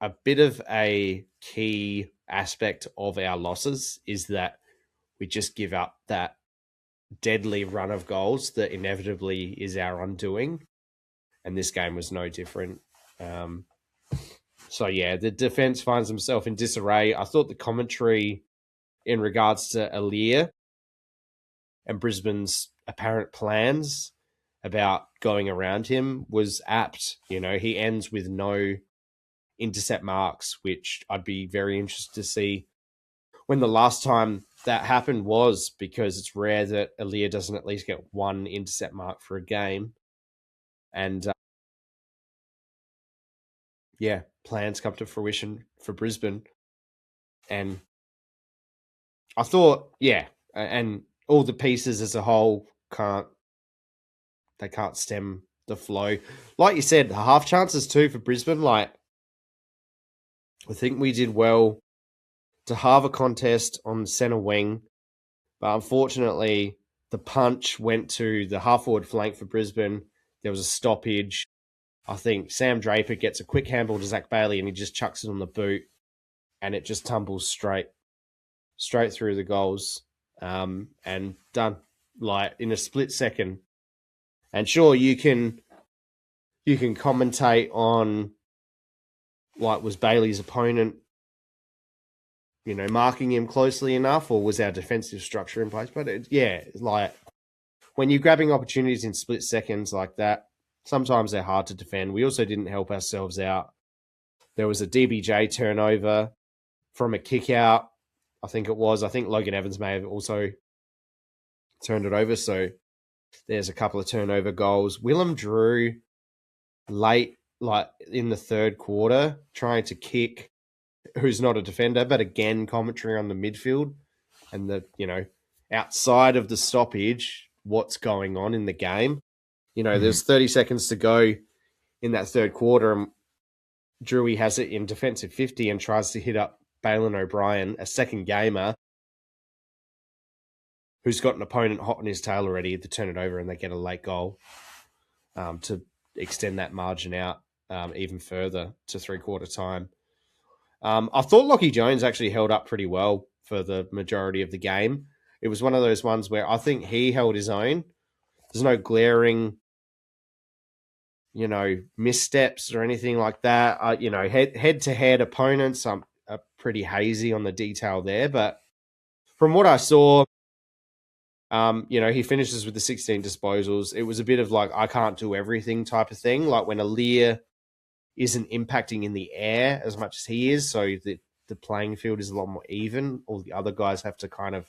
a bit of a key aspect of our losses is that we just give up that deadly run of goals that inevitably is our undoing. And this game was no different. The defense finds himself in disarray. I thought the commentary in regards to Aliir and Brisbane's apparent plans about going around him was apt. You know, he ends with no intercept marks, which I'd be very interested to see when the last time that happened was, because it's rare that Aliir doesn't at least get one intercept mark for a game. And plans come to fruition for Brisbane. And I thought, and all the pieces as a whole can't stem the flow. Like you said, half chances too for Brisbane. Like, I think we did well to halve a contest on the centre wing, but unfortunately the punch went to the half-forward flank for Brisbane. There was a stoppage. I think Sam Draper gets a quick handball to Zach Bailey and he just chucks it on the boot and it just tumbles straight through the goals and done, like in a split second. And sure, you can commentate on, like, was Bailey's opponent, marking him closely enough, or was our defensive structure in place? But like when you're grabbing opportunities in split seconds like that, sometimes they're hard to defend. We also didn't help ourselves out. There was a DBJ turnover from a kick out. I think Logan Evans may have also turned it over. So there's a couple of turnover goals. Willem Drew late, like in the third quarter, trying to kick, who's not a defender, but again, commentary on the midfield and outside of the stoppage, what's going on in the game. There's 30 seconds to go in that third quarter, and Drewy has it in defensive 50 and tries to hit up Balin O'Brien, a second gamer, who's got an opponent hot on his tail already, to turn it over, and they get a late goal to extend that margin out even further to three-quarter time. I thought Lachie Jones actually held up pretty well for the majority of the game. It was one of those ones where I think he held his own. There's no glaring, missteps or anything like that. Head-to-head opponents are pretty hazy on the detail there. But from what I saw, he finishes with the 16 disposals. It was a bit of like, I can't do everything type of thing. Like when Aliir isn't impacting in the air as much as he is, so the playing field is a lot more even. All the other guys have to kind of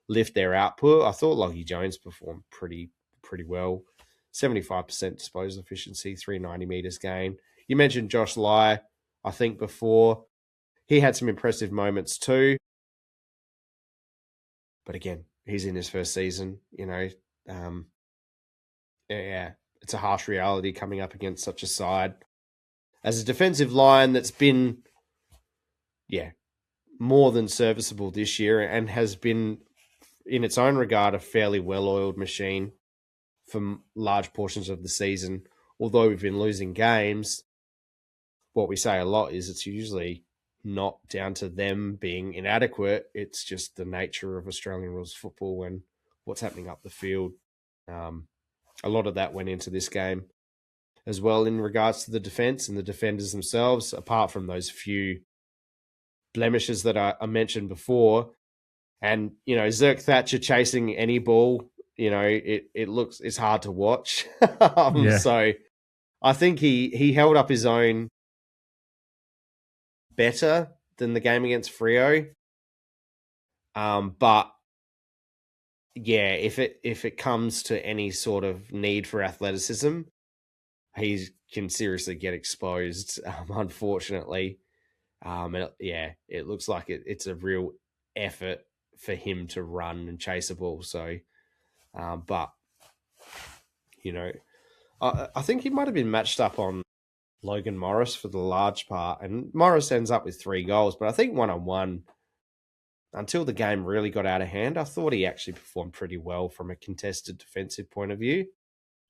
lift their output. I thought Lachie Jones performed pretty well. 75% disposal efficiency, 390 meters gain. You mentioned Josh Lai, I think, before. He had some impressive moments too. But again, he's in his first season. Yeah, it's a harsh reality coming up against such a side. As a defensive line that's been, more than serviceable this year and has been, in its own regard, a fairly well-oiled machine for large portions of the season. Although we've been losing games, what we say a lot is it's usually not down to them being inadequate. It's just the nature of Australian rules football and what's happening up the field. A lot of that went into this game as well in regards to the defense and the defenders themselves, apart from those few blemishes that I mentioned before. And, Zerk Thatcher chasing any ball, it's hard to watch. So I think he held up his own better than the game against Freo. But yeah, if it comes to any sort of need for athleticism, he can seriously get exposed, unfortunately. It looks like it's a real effort for him to run and chase a ball. So, but, I think he might have been matched up on Logan Morris for the large part, and Morris ends up with 3 goals. But I think one-on-one, until the game really got out of hand, I thought he actually performed pretty well from a contested defensive point of view.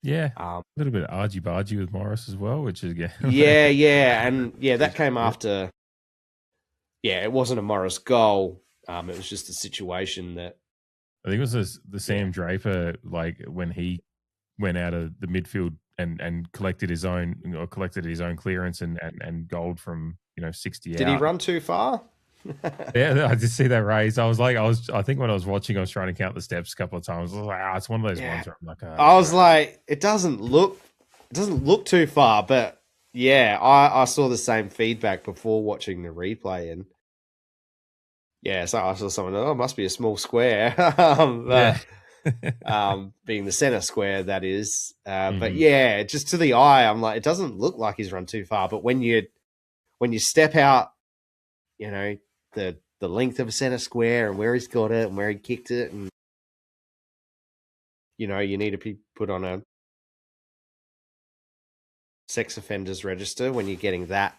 Yeah, a little bit of argy-bargy with Morris as well, which is again... that came after... Yeah, it wasn't a Morris goal. It was just a situation that... I think it was the Sam Draper, like, when he went out of the midfield and collected his own clearance and goaled from 60 out. Did he run too far? Yeah, I did see that race. I think when I was watching, I was trying to count the steps a couple of times. I was like, it's one of those ones where I'm like, I was like, it doesn't look too far, but yeah, I saw the same feedback before watching the replay, and so I saw someone, it must be a small square. Being the center square, that is. But yeah, just to the eye, I'm like, it doesn't look like he's run too far. But when you step out, the length of a center square and where he's got it and where he kicked it, and you need to be put on a sex offenders register when you're getting that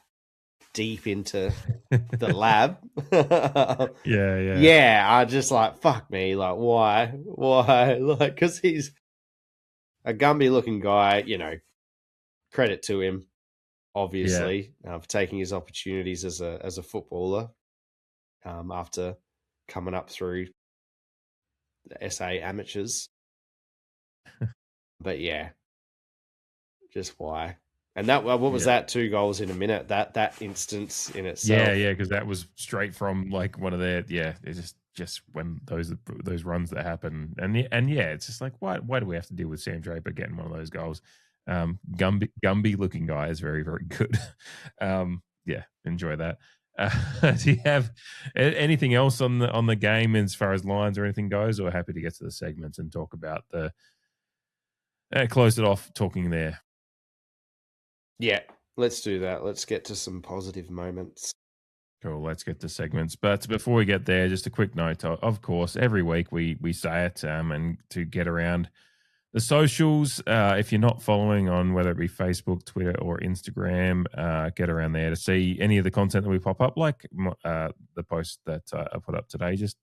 deep into the lab. Yeah, I just like, fuck me, like, why? Like, because he's a Gumby looking guy, credit to him, obviously, for taking his opportunities as a footballer, after coming up through the SA amateurs. But yeah, just why? And that, what was that? 2 goals in a minute. That instance in itself. Yeah, because that was straight from like one of their. Yeah, it's just when those runs that happen, and it's just like, why do we have to deal with Sam Draper getting one of those goals? Gumby looking guy is very, very good. Enjoy that. Do you have anything else on the game as far as lines or anything goes, or happy to get to the segments and talk about the close it off talking there? Yeah, let's do that. Let's get to some positive moments. Cool, let's get to segments. But before we get there, just a quick note. Of course, every week we say it, and to get around the socials, if you're not following on whether it be Facebook, Twitter, or Instagram, get around there to see any of the content that we pop up, like the post that I put up today, just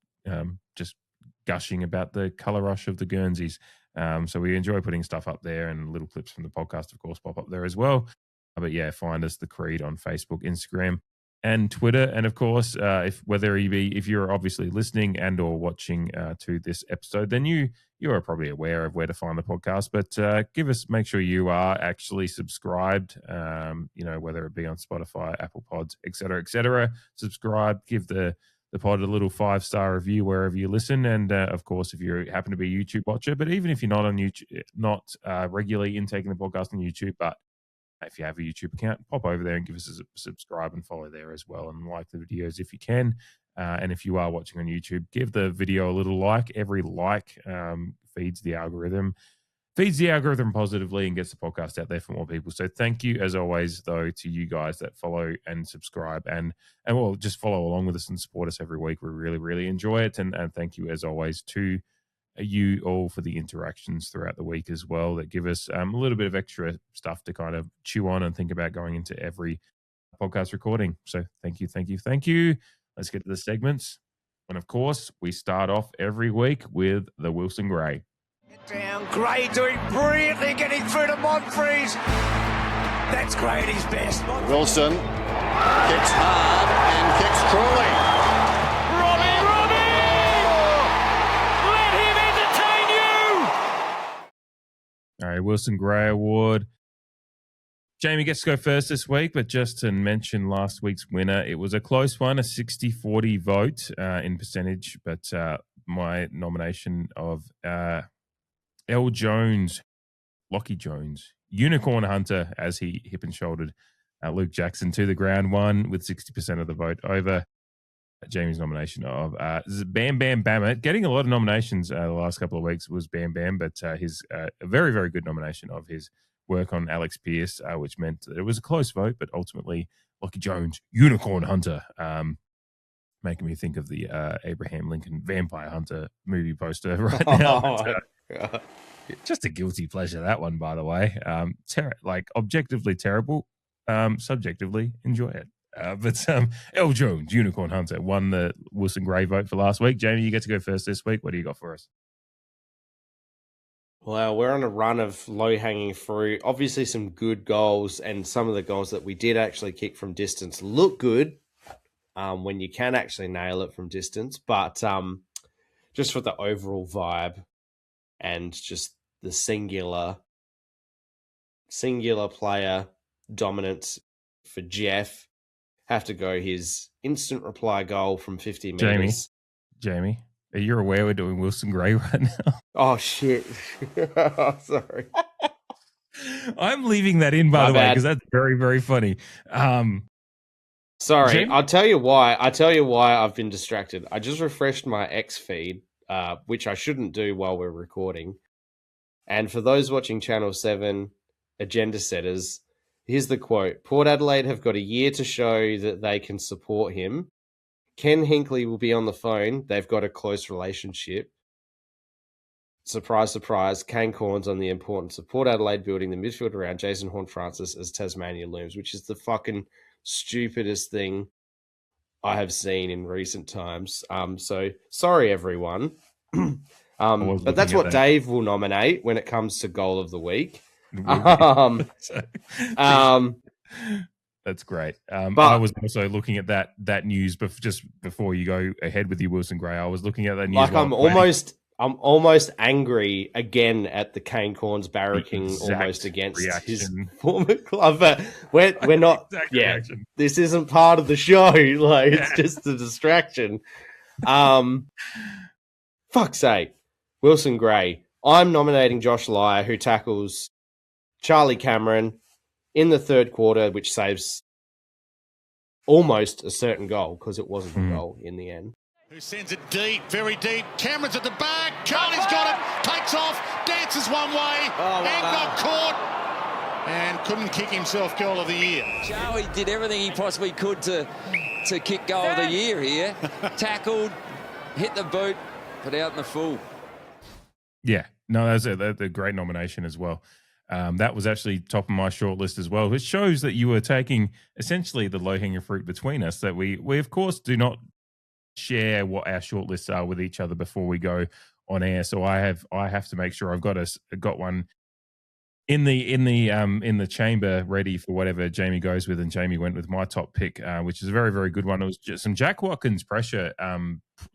gushing about the colour rush of the Guernseys. So we enjoy putting stuff up there, and little clips from the podcast, of course, pop up there as well. But yeah, find us, The Creed, on Facebook, Instagram, and Twitter. And of course, if you're obviously listening and or watching to this episode, then you are probably aware of where to find the podcast. But make sure you are actually subscribed. Whether it be on Spotify, Apple Pods, etc. Subscribe. Give the pod a little 5-star review wherever you listen. And of course, if you happen to be a YouTube watcher, but even if you're not on YouTube, not regularly intaking the podcast on YouTube, but if you have a YouTube account, pop over there and give us a subscribe and follow there as well, and like the videos if you can. And if you are watching on YouTube, give the video a little like. Every like feeds the algorithm positively and gets the podcast out there for more people. So thank you, as always, though, to you guys that follow and subscribe and just follow along with us and support us every week. We really, really enjoy it. And thank you, as always, to you all for the interactions throughout the week as well that give us a little bit of extra stuff to kind of chew on and think about going into every podcast recording. So thank you, thank you, thank you. Let's get to the segments. And of course, we start off every week with the Wilson Gray. Down, Gray doing brilliantly, getting through to Montfries. That's Gray at his best. Wilson kicks hard and kicks truly. All right, Wilson Gray Award. Jamie gets to go first this week, but just to mention last week's winner, it was a close one, a 60-40 vote in percentage, but my nomination of L. Jones, Lockie Jones, Unicorn Hunter, as he hip and shouldered Luke Jackson to the ground, won with 60% of the vote over Jamie's nomination of Bam Bam Bamit. Getting a lot of nominations the last couple of weeks was Bam Bam, but his a very, very good nomination of his work on Alex Pearce, which meant that it was a close vote, but ultimately Lockie Jones, Unicorn Hunter, making me think of the Abraham Lincoln Vampire Hunter movie poster right now. Just a guilty pleasure, that one, by the way. Objectively terrible, subjectively enjoy it. But L. Jones, Unicorn Hunter, won the Wilson Gray vote for last week. Jamie, you get to go first this week. What do you got for us? Well, we're on a run of low-hanging fruit. Obviously, some good goals, and some of the goals that we did actually kick from distance look good when you can actually nail it from distance. But just for the overall vibe and just the singular player dominance for Jeff, have to go his instant reply goal from 50 metres. Jamie, are you aware we're doing Wilson Gray right now? Oh, shit. Sorry. I'm leaving that in, by the way, because that's very, very funny. Sorry, Jamie? I'll tell you why I've been distracted. I just refreshed my X feed, which I shouldn't do while we're recording. And for those watching Channel 7, agenda setters, here's the quote. Port Adelaide have got a year to show that they can support him. Ken Hinkley will be on the phone. They've got a close relationship. Surprise, surprise. Kane Corns on the importance of Port Adelaide building the midfield around Jason HORNE-FRANCIS as Tasmania looms, which is the fucking stupidest thing I have seen in recent times. So sorry, everyone. But that's what Dave will nominate when it comes to goal of the week. That's great. But I was also looking at that news just before you go ahead with your Wilson Gray. I was looking at that news. Like I'm almost angry again at the Kane Corns barracking almost against his former club. But we're not. Reaction. This isn't part of the show. Like it's just a distraction. Fuck's sake, Wilson Gray. I'm nominating Josh Lyer, who tackles Charlie Cameron in the third quarter, which saves almost a certain goal because it wasn't a goal in the end. Who sends it deep, very deep. Cameron's at the back. Charlie's got it. Takes off. Dances one way. And got caught. And couldn't kick himself goal of the year. Charlie did everything he possibly could to kick goal of the year here. Tackled, hit the boot, put out in the full. Yeah. No, that's a great nomination as well. That was actually top of my short list as well, which shows that you were taking essentially the low-hanging fruit between us, that we of course do not share what our short lists are with each other before we go on air. So I have to make sure I've got one in the chamber ready for whatever Jamie goes with, and Jamie went with my top pick, which is a very, very good one. It was just some Jack Watkins pressure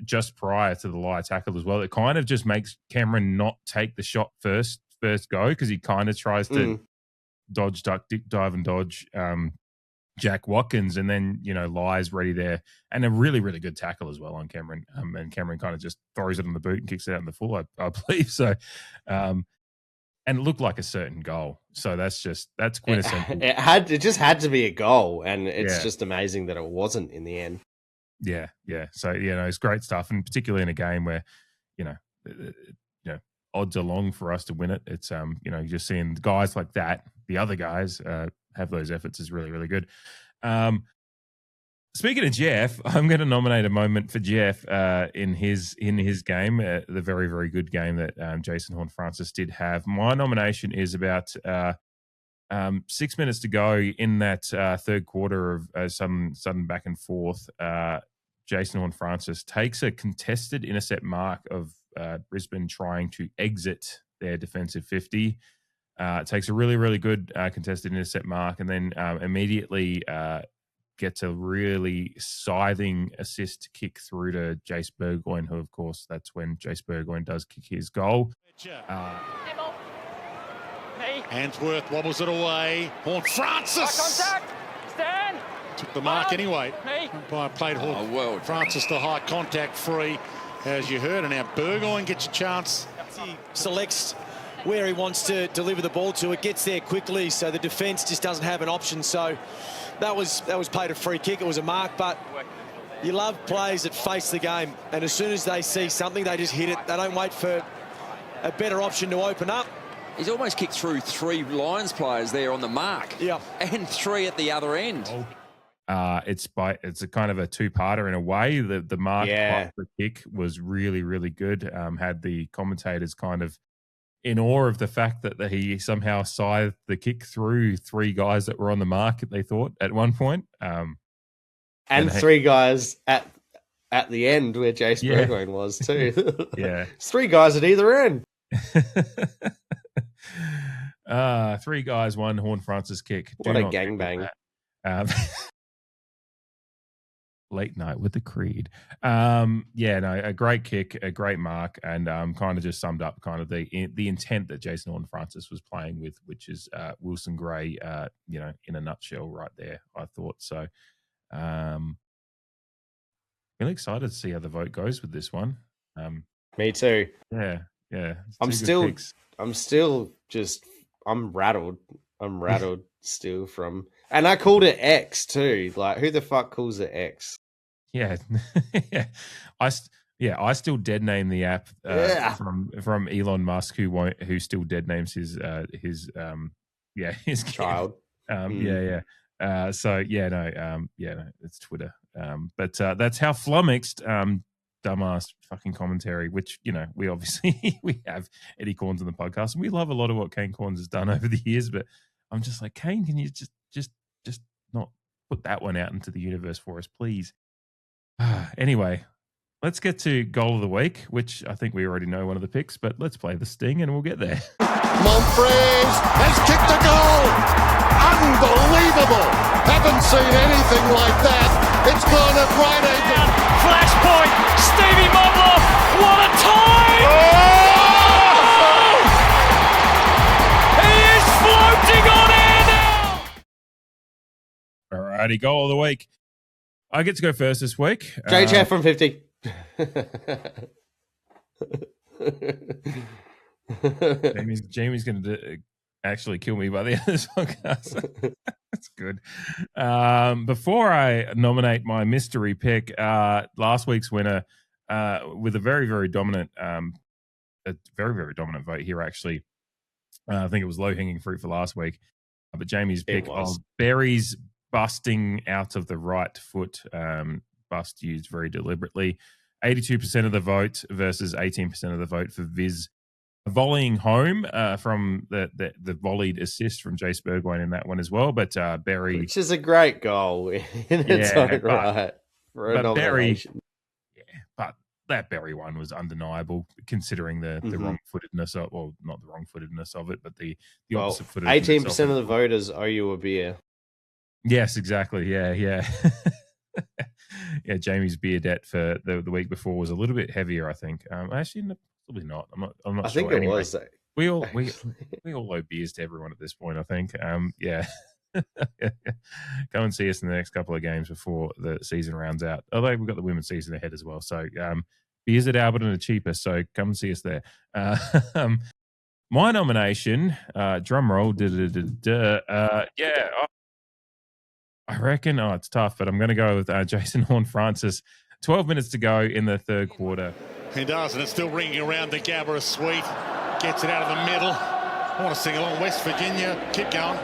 just prior to the Lyer tackle as well. It kind of just makes Cameron not take the shot first go, because he kind of tries to dodge, duck, dive and dodge Jack Watkins, and then Lyer's ready there, and a really, really good tackle as well on Cameron, and Cameron kind of just throws it on the boot and kicks it out in the full, I believe. So and it looked like a certain goal, so that's quintessential. It just had to be a goal, and it's just amazing that it wasn't in the end. Yeah So it's great stuff, and particularly in a game where odds are long for us to win it. It's just seeing guys like that, the other guys have those efforts is really, really good. Speaking of Jeff, I'm going to nominate a moment for Jeff in his game, the very, very good game that Jason Horne-Francis did have. My nomination is about 6 minutes to go in that third quarter of sudden back and forth. Jason Horne-Francis takes a contested intercept mark of Brisbane trying to exit their defensive 50. Takes a really, really good contested intercept mark, and then immediately gets a really scything assist kick through to Jace Burgoyne, who, of course, that's when Jace Burgoyne does kick his goal. Handsworth wobbles it away. Horne-Francis! Contact! Stand! Took the mark anyway. Umpire played Horne-Francis to high contact free, as you heard, and now Burgoyne gets a chance. He selects where he wants to deliver the ball to. It gets there quickly, so the defence just doesn't have an option. So that was paid a free kick. It was a mark, but you love players that face the game, and as soon as they see something, they just hit it. They don't wait for a better option to open up. He's almost kicked through 3 Lions players there on the mark. Yeah. And 3 at the other end. It's a kind of a two-parter in a way. The mark for kick was really, really good. Had the commentators kind of in awe of the fact that he somehow scythed the kick through 3 guys that were on the mark, they thought, at one point. And 3 guys at the end where Jace Burgoyne was too. Yeah. It's 3 guys at either end. 3 guys, 1 Horne-Francis kick. What a gangbang. Late night with the Creed. A great kick, a great mark, and kind of just summed up kind of the intent that Jason Horne-Francis was playing with, which is Wilson Gray, in a nutshell right there, I thought. So really excited to see how the vote goes with this one. Me too. Yeah. I'm rattled. I'm rattled still from, and I called it X too. Like, who the fuck calls it X? Yeah, I still dead name the app from Elon Musk, who still dead names his child. It's Twitter. But that's how flummoxed dumbass fucking commentary, which, we obviously we have Eddie Corns on the podcast, and we love a lot of what Kane Corns has done over the years, but I'm just like, Kane, can you just not put that one out into the universe for us, please? Anyway, let's get to goal of the week, which I think we already know one of the picks, but let's play the sting and we'll get there. Monfries has kicked a goal. Unbelievable. Haven't seen anything like that. It's gone at right angle. Flashpoint! Stevie Mobloff! What a time! Oh! He is floating on air now! Alrighty, goal of the week. I get to go first this week. JJ from 50. Jamie's going to actually kill me by the end of this podcast. That's good. Before I nominate my mystery pick, last week's winner with a very, very dominant, vote here, actually. I think it was low-hanging fruit for last week. But Jamie's pick of Berry's busting out of the right foot, bust used very deliberately. 82% of the vote versus 18% of the vote for Viz volleying home from the volleyed assist from Jace Burgoyne in that one as well. But Berry, which is a great goal in its own right for a nomination. But that Berry one was undeniable, considering the wrong-footedness of, well, not the wrong-footedness of it, but the opposite-footedness. 18% of the voters owe you a beer. Yes, exactly. Yeah. Yeah, Jamie's beer debt for the week before was a little bit heavier, I think. Actually, probably not. I'm not I sure. think it was. We all owe beers to everyone at this point, I think. Yeah. Go and see us in the next couple of games before the season rounds out. Although we've got the women's season ahead as well. So beers at Alberton are cheaper, so come and see us there. My nomination, drum roll, I reckon, it's tough, but I'm going to go with Jason Horne-Francis. 12 minutes to go in the third quarter. He does, and it's still ringing around the Gabba suite. Gets it out of the middle. I want to sing along. West Virginia. Keep going.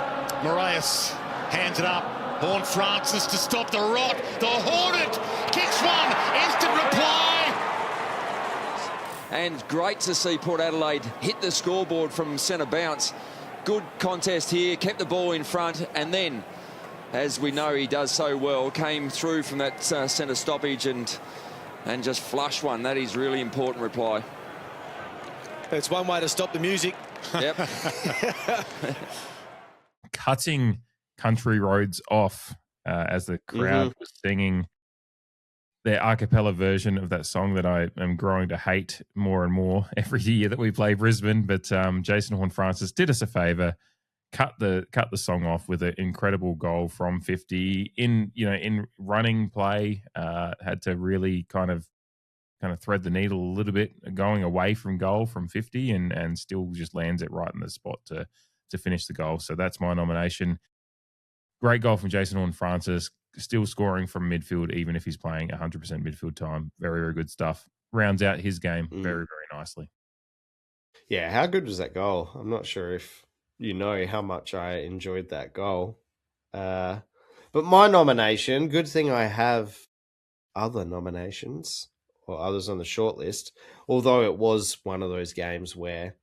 Moraes hands it up. HORNE-FRANCIS to stop the rot. The Hornet kicks one. Instant reply. And great to see Port Adelaide hit the scoreboard from centre bounce. Good contest here, kept the ball in front, and then, as we know he does so well, came through from that centre stoppage and just flush one. That is really important reply. It's one way to stop the music. Yep. Cutting Country Roads off as the crowd was singing their a cappella version of that song that I am growing to hate more and more every year that we play Brisbane. But Jason Horne-Francis did us a favour, cut the song off with an incredible goal from 50 in running play. Had to really kind of thread the needle a little bit, going away from goal from 50, and still just lands it right in the spot to finish the goal. So that's my nomination. Great goal from Jason Horne-Francis, still scoring from midfield, even if he's playing 100% midfield time. Very, very good stuff. Rounds out his game very, very nicely. Yeah, how good was that goal? I'm not sure if you know how much I enjoyed that goal. But my nomination, good thing I have other nominations or others on the short list, although it was one of those games where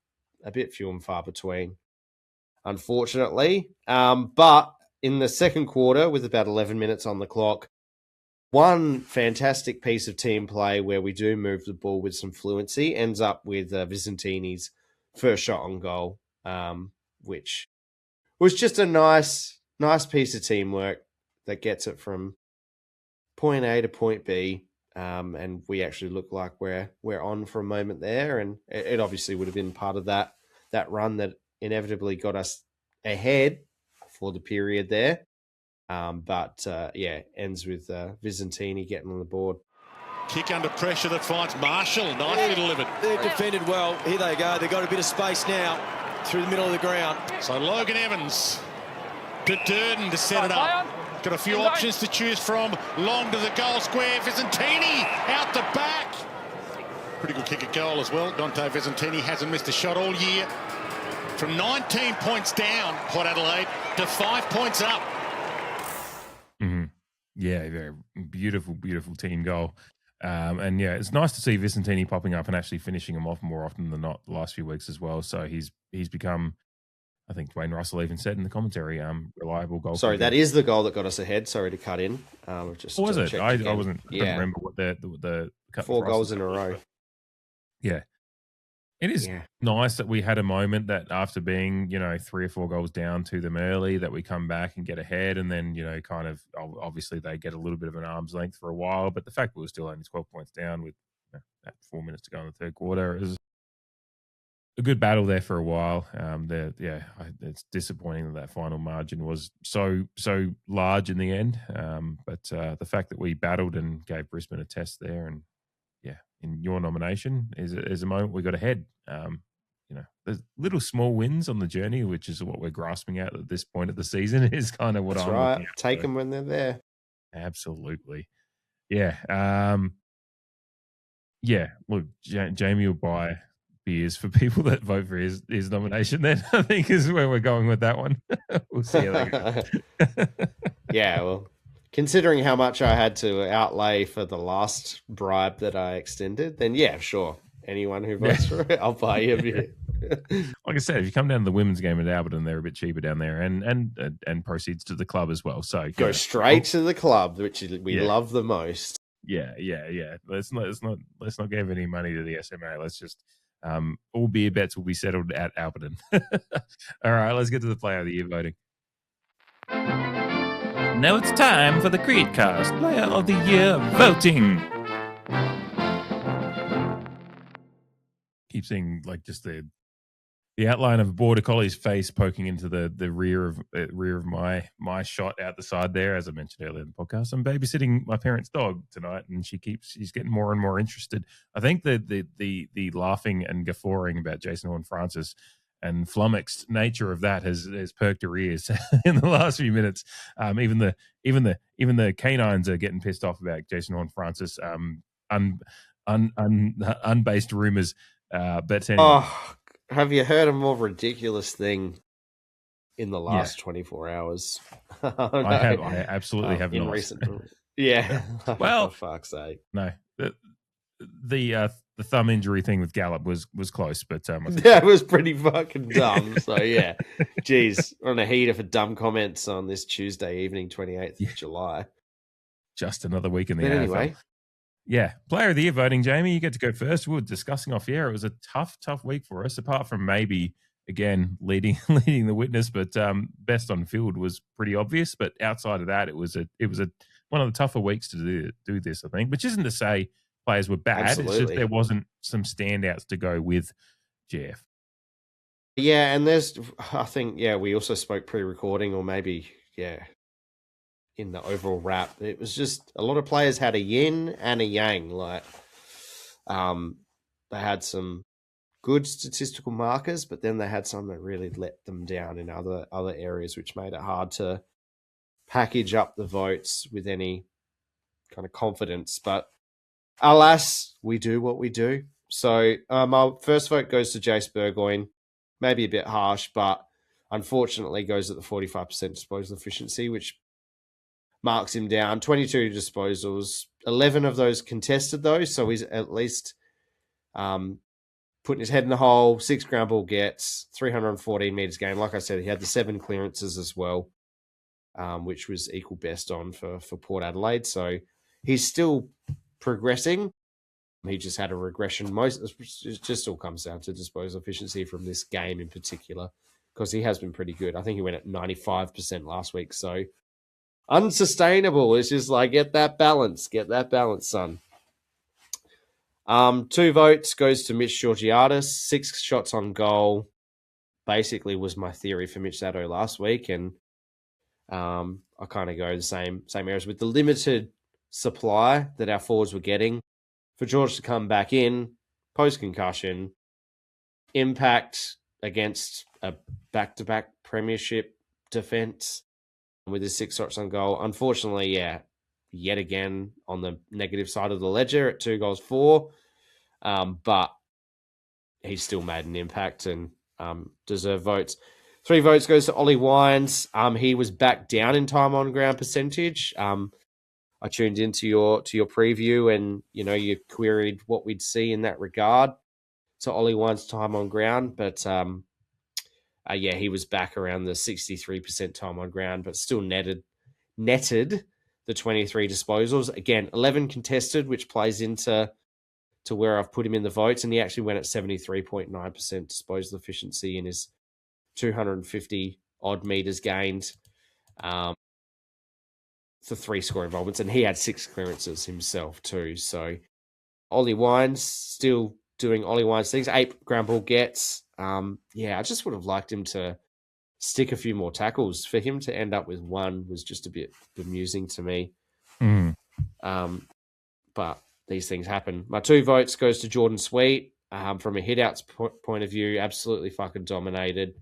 a bit few and far between, unfortunately. But in the second quarter, with about 11 minutes on the clock, one fantastic piece of team play where we do move the ball with some fluency ends up with Vicentini's first shot on goal, which was just a nice piece of teamwork that gets it from point A to point B. And we actually look like we're on for a moment there. And it obviously would have been part of that run that inevitably got us ahead for the period there. But ends with Vicentini getting on the board. Kick under pressure that finds Marshall. Nicely delivered. They've defended well. Here they go. They've got a bit of space now through the middle of the ground. So Logan Evans to Durden to set it up. Got a few options to choose from. Long to the goal square. Vicentini out the back. Pretty good kick at goal as well. Dante Vicentini hasn't missed a shot all year. From 19 points down, Port Adelaide, to 5 points up. Mm-hmm. Yeah, very beautiful, beautiful team goal. And yeah, it's nice to see Vicentini popping up and actually finishing him off more often than not the last few weeks as well. So he's become, I think Dwayne Russell even said in the commentary, reliable goal. Sorry, that is the goal that got us ahead. Sorry to cut in. Just what was it? I again. wasn't. I don't remember what the cut 4 goals in a row. Yeah. It is nice that we had a moment that after being, 3 or 4 goals down to them early, that we come back and get ahead, and then, kind of obviously they get a little bit of an arm's length for a while. But the fact we were still only 12 points down with 4 minutes to go in the third quarter is a good battle there for a while. It's disappointing that final margin was so large in the end. But the fact that we battled and gave Brisbane a test there, and in your nomination is a moment we got ahead. There's little small wins on the journey, which is what we're grasping at this point of the season, is kind of what That's I'm right. looking at. Take them when they're there. Absolutely. Yeah. Look, Jamie will buy beers for people that vote for his nomination then, I think is where we're going with that one. We'll see how that goes. Yeah, well, considering how much I had to outlay for the last bribe that I extended, then yeah, sure. Anyone who votes for it, I'll buy you a beer. Like I said, if you come down to the women's game at Alberton, they're a bit cheaper down there, and proceeds to the club as well. So go straight to the club, which we love the most. Yeah. Let's not give any money to the SMA. Let's just all beer bets will be settled at Alberton. All right, let's get to the Player of the Year voting. Now it's time for the CREEDCAST Player of the Year voting. Keep seeing like just the outline of a border collie's face poking into the rear of my shot out the side there. As I mentioned earlier in the podcast, I'm babysitting my parents' dog tonight, and she's getting more and more interested. I think the laughing and guffawing about Jason Horne-Francis and flummoxed nature of that has perked her ears in the last few minutes. Even the canines are getting pissed off about Jason Horne-Francis. Unbased rumors. But anyway. Oh, have you heard a more ridiculous thing in the last 24 hours. I absolutely have in not. recent. Yeah. Well, for fuck's sake. No, the thumb injury thing with Gallup was close, but that was pretty fucking dumb. So yeah, geez, on a heater for dumb comments on this Tuesday evening, 28th of July. Just another week in the But AFL. anyway. Yeah, player of the year voting, Jamie. You get to go first. We were discussing off air. It was a tough week for us. Apart from maybe again leading the witness, but best on field was pretty obvious. But outside of that, it was one of the tougher weeks to do this. I think, which isn't to say players were bad. Absolutely. It's just there wasn't some standouts to go with Jeff. Yeah, and I think we also spoke pre-recording, or maybe in the overall wrap, it was just a lot of players had a yin and a yang. Like, they had some good statistical markers, but then they had some that really let them down in other areas, which made it hard to package up the votes with any kind of confidence. But alas, we do what we do. So our first vote goes to Jace Burgoyne. Maybe a bit harsh, but unfortunately goes at the 45% disposal efficiency, which marks him down. 22 disposals, 11 of those contested though, so he's at least putting his head in the hole. 6 ground ball gets, 314 metres gained. Like I said, he had the 7 clearances as well, which was equal best on for Port Adelaide. So he's still progressing. He just had a regression. It just all comes down to disposal efficiency from this game in particular, because he has been pretty good. I think he went at 95% last week. So unsustainable. It's just like, get that balance, son. 2 votes goes to Mitch Georgiadis. 6 shots on goal. Basically was my theory for Mitch Sado last week, and I kind of go the same areas with the limited supply that our forwards were getting. For George to come back in, post-concussion, impact against a back-to-back premiership defence with his 6 shots on goal. Unfortunately, yet again on the negative side of the ledger at 2 goals 4. But he's still made an impact and deserved votes. 3 votes goes to Ollie Wines. He was back down in time on ground percentage. I tuned into your preview, and you queried what we'd see in that regard. So Ollie Wines' time on ground, but he was back around the 63% time on ground, but still netted the 23 disposals. Again, 11 contested, which plays into where I've put him in the votes, and he actually went at 73.9% disposal efficiency in his 250 odd meters gained. For 3 score involvements, and he had 6 clearances himself too. So Ollie Wines still doing Ollie Wines things. 8 ground ball gets. I just would have liked him to stick a few more tackles. For him to end up with 1 was just a bit bemusing to me. But these things happen. My 2 votes goes to Jordan Sweet. From a hit-outs point of view, absolutely fucking dominated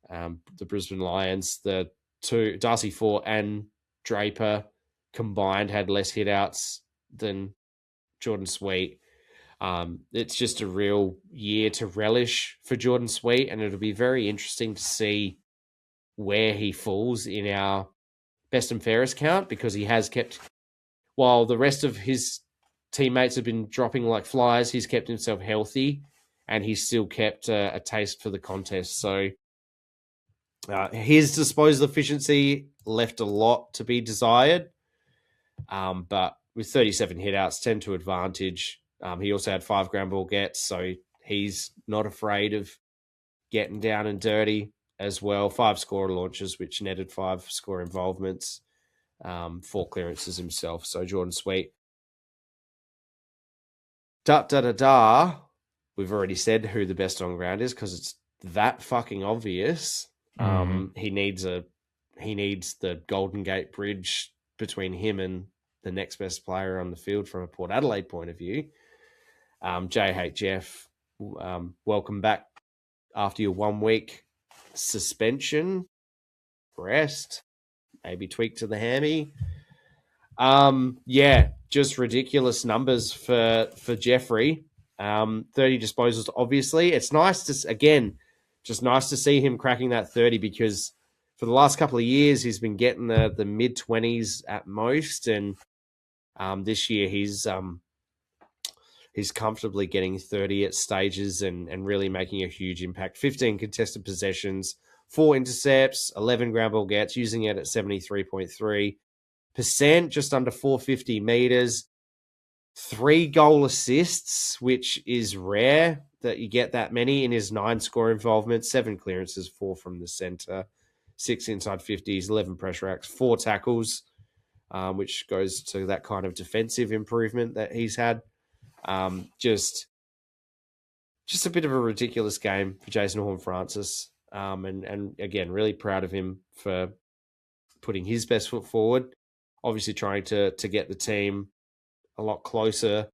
the Brisbane Lions. The 2, Darcy Fort and Draper combined had less hit-outs than Jordan Sweet. It's just a real year to relish for Jordan Sweet, and it'll be very interesting to see where he falls in our best and fairest count, because he has kept, while the rest of his teammates have been dropping like flies, he's kept himself healthy, and he's still kept a taste for the contest. So his disposal efficiency left a lot to be desired, but with 37 hit-outs, 10 to advantage. He also had 5 ground ball gets, so he's not afraid of getting down and dirty as well. 5 scorer launches, which netted 5 score involvements, 4 clearances himself. So Jordan Sweet. We've already said who the best on ground is, because it's that fucking obvious. He needs the Golden Gate Bridge between him and the next best player on the field from a Port Adelaide point of view. JHF, welcome back after your 1-week suspension, rest, maybe tweak to the hammy. Just ridiculous numbers for Jeffrey. 30 disposals, obviously. It's nice to, again, just nice to see him cracking that 30, because for the last couple of years he's been getting the mid-20s at most, and this year he's comfortably getting 30 at stages and really making a huge impact. 15 contested possessions, 4 intercepts, 11 ground ball gets, using it at 73.3%, just under 450 meters, 3 goal assists, which is rare that you get that many in his 9 score involvements, 7 clearances, 4 from the center, 6 inside 50s, 11 pressure acts, 4 tackles, which goes to that kind of defensive improvement that he's had. Just a bit of a ridiculous game for Jason Horne-Francis. And again, really proud of him for putting his best foot forward. Obviously trying to get the team a lot closer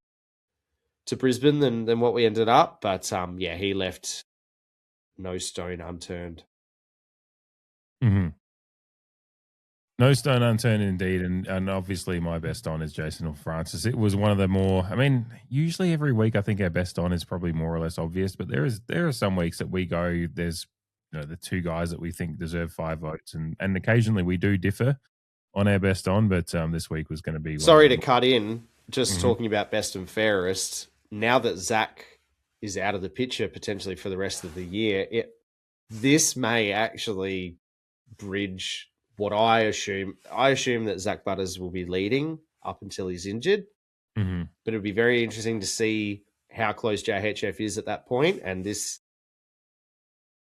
to Brisbane than what we ended up. But yeah, he left no stone unturned. Mm-hmm. No stone unturned indeed, and obviously my best on is Jason Horne-Francis. It was one of the more, I mean, usually every week I think our best on is probably more or less obvious, but there are some weeks that we go, there's the 2 guys that we think deserve 5 votes, and occasionally we do differ on our best on, but this week was going to be... Sorry to cut in, just talking about best and fairest. Now that Zach is out of the picture potentially for the rest of the year, this may actually bridge what I assume. I assume that Zach Butters will be leading up until he's injured. Mm-hmm. But it'll be very interesting to see how close JHF is at that point, and this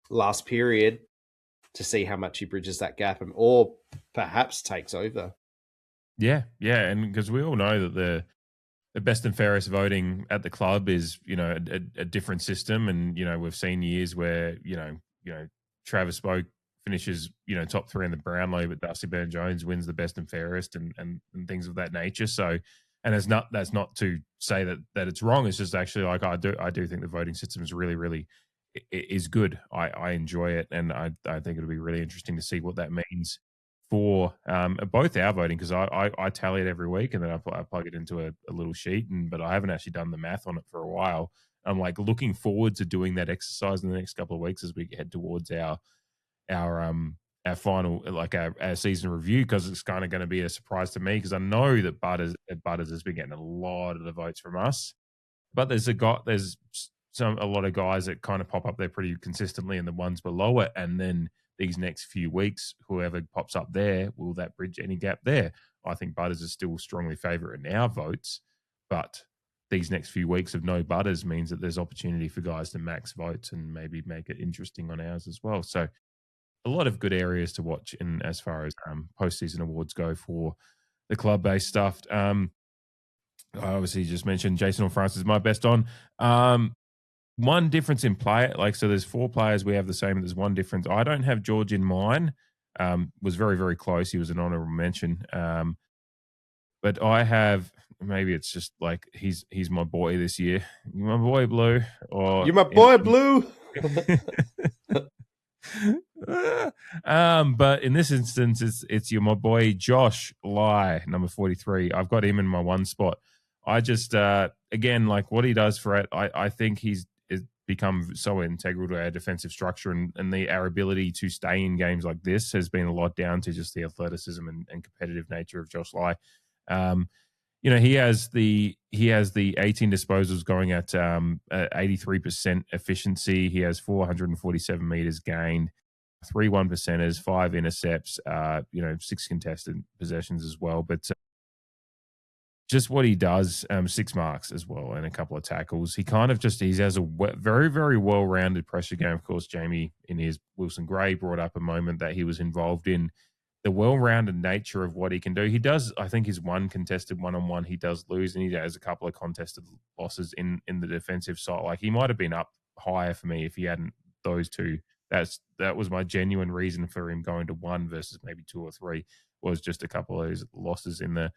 last period to see how much he bridges that gap or perhaps takes over. Yeah, and because we all know that the best and fairest voting at the club is, a different system, and we've seen years where Travis Spoke finishes, top 3 in the Brownlow, but Darcy Byrne-Jones wins the best and fairest and things of that nature. So, and that's not to say that it's wrong. It's just actually like I do think the voting system is really, really is good. I enjoy it, and I think it'll be really interesting to see what that means for both our voting, because I tally it every week and then I plug it into a little sheet, but I haven't actually done the math on it for a while. I'm like looking forward to doing that exercise in the next couple of weeks as we head towards our final, like our season review, because it's kind of going to be a surprise to me, because I know that Butters has been getting a lot of the votes from us, but there's a lot of guys that kind of pop up there pretty consistently, and the ones below it, and then these next few weeks, whoever pops up there, will that bridge any gap there? I think Butters is still strongly favourite in our votes, but these next few weeks of no Butters means that there's opportunity for guys to max votes and maybe make it interesting on ours as well. So a lot of good areas to watch in as far as postseason awards go for the club-based stuff. I obviously just mentioned Jason Horne-Francis is my best on. One difference in play, so there's 4 players we have the same, there's one difference. I don't have George in mine. Was very, very close. He was an honourable mention. But I have, maybe it's just like he's my boy this year. You're my boy, Blue. Or You're my boy, Blue. But in this instance, it's my boy Josh Lai, number 43. I've got him in my 1 spot. I just again, like what he does for it, I think he's become so integral to our defensive structure, and our ability to stay in games like this has been a lot down to just the athleticism and competitive nature of Josh Lai. He has the 18 disposals going at 83% efficiency. He has 447 meters gained, 3 1%ers, 5 intercepts, 6 contested possessions as well. But just what he does, 6 marks as well, and a couple of tackles. He has a very, very well-rounded pressure game. Of course, Jamie, in his Wilson Gray, brought up a moment that he was involved in. The well-rounded nature of what he can do. He does, I think, his 1 contested one-on-one he does lose, and he has a couple of contested losses in the defensive side. Like, he might have been up higher for me if he hadn't those 2. That was my genuine reason for him going to 1 versus maybe 2 or 3, was just a couple of those losses in the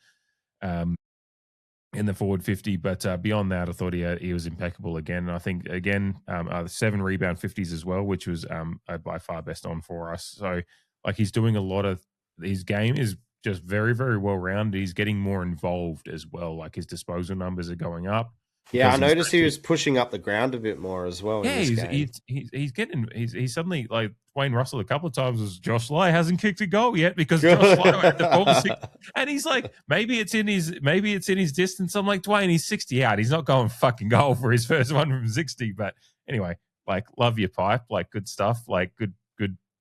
forward 50. But beyond that, I thought he was impeccable again. And I think, again, 7 rebound 50s as well, which was by far best on for us. So, like, he's doing a lot of, his game is just very, very well rounded. He's getting more involved as well. Like, his disposal numbers are going up. Yeah, I noticed he was pushing up the ground a bit more as well. Yeah, in this game. he's suddenly like Wayne Russell a couple of times was Josh Lai hasn't kicked a goal yet because Josh Lai had the ball 6, and he's like maybe it's in his distance. I'm like, Dwayne, he's 60 out. He's not going fucking goal for his first one from 60. But anyway, like love your pipe, like good stuff, like good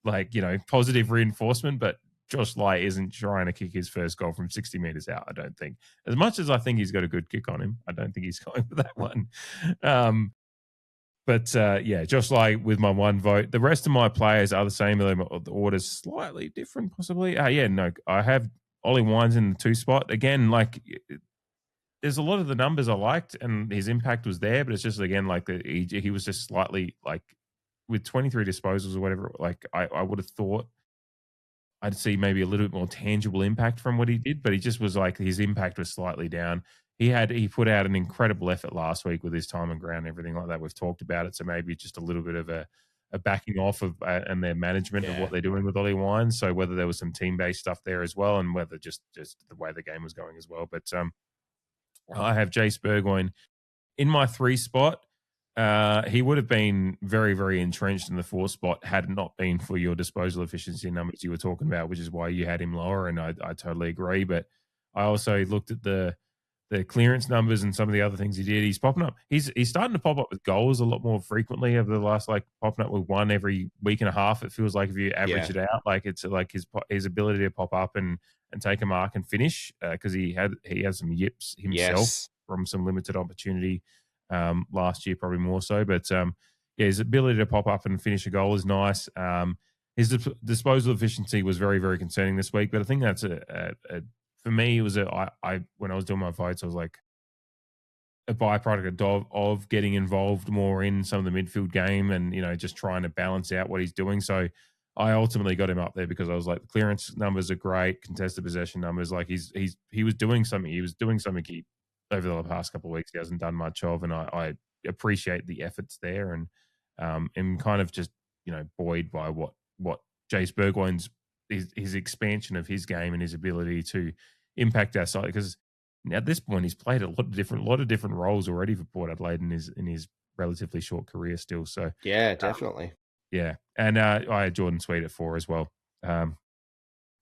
like positive reinforcement. But Josh Lai isn't trying to kick his first goal from 60 meters out, I don't think. As much as I think he's got a good kick on him, I don't think he's going for that one. But Josh Lai with my 1 vote. The rest of my players are the same, although the order's slightly different, possibly. I have Ollie Wines in the 2 spot. Again, like there's a lot of the numbers I liked and his impact was there, but it's just, again, like he was just slightly like with 23 disposals or whatever, like I would have thought I'd see maybe a little bit more tangible impact from what he did, but he just was like his impact was slightly down. He put out an incredible effort last week with his time on ground and everything like that. We've talked about it, so maybe just a little bit of a backing off of and their management of what they're doing with Ollie Wines. So whether there was some team-based stuff there as well, and whether just the way the game was going as well. But I have Jace Burgoyne in my 3 spot. He would have been very, very entrenched in the 4 spot had it not been for your disposal efficiency numbers you were talking about, which is why you had him lower, and I totally agree. But I also looked at the clearance numbers and some of the other things he did. He's popping up. He's starting to pop up with goals a lot more frequently over the last, like popping up with 1 every week and a half. It feels like if you average it out, like it's like his ability to pop up and take a mark and finish, because he had some yips himself from some limited opportunity last year, probably more so. But his ability to pop up and finish a goal is nice. His disposal efficiency was very, very concerning this week, but I think that's for me, it was when I was doing my votes, I was like a byproduct of getting involved more in some of the midfield game and, just trying to balance out what he's doing. So I ultimately got him up there because I was like, the clearance numbers are great, contested possession numbers. Like he was doing something. He was doing something over the past couple of weeks he hasn't done much of, and I appreciate the efforts there, and am kind of just buoyed by what Jace Burgoyne's his expansion of his game and his ability to impact our side, because at this point he's played a lot of different roles already for Port Adelaide in his relatively short career still. So yeah, definitely. And I had Jordan Sweet at 4 as well.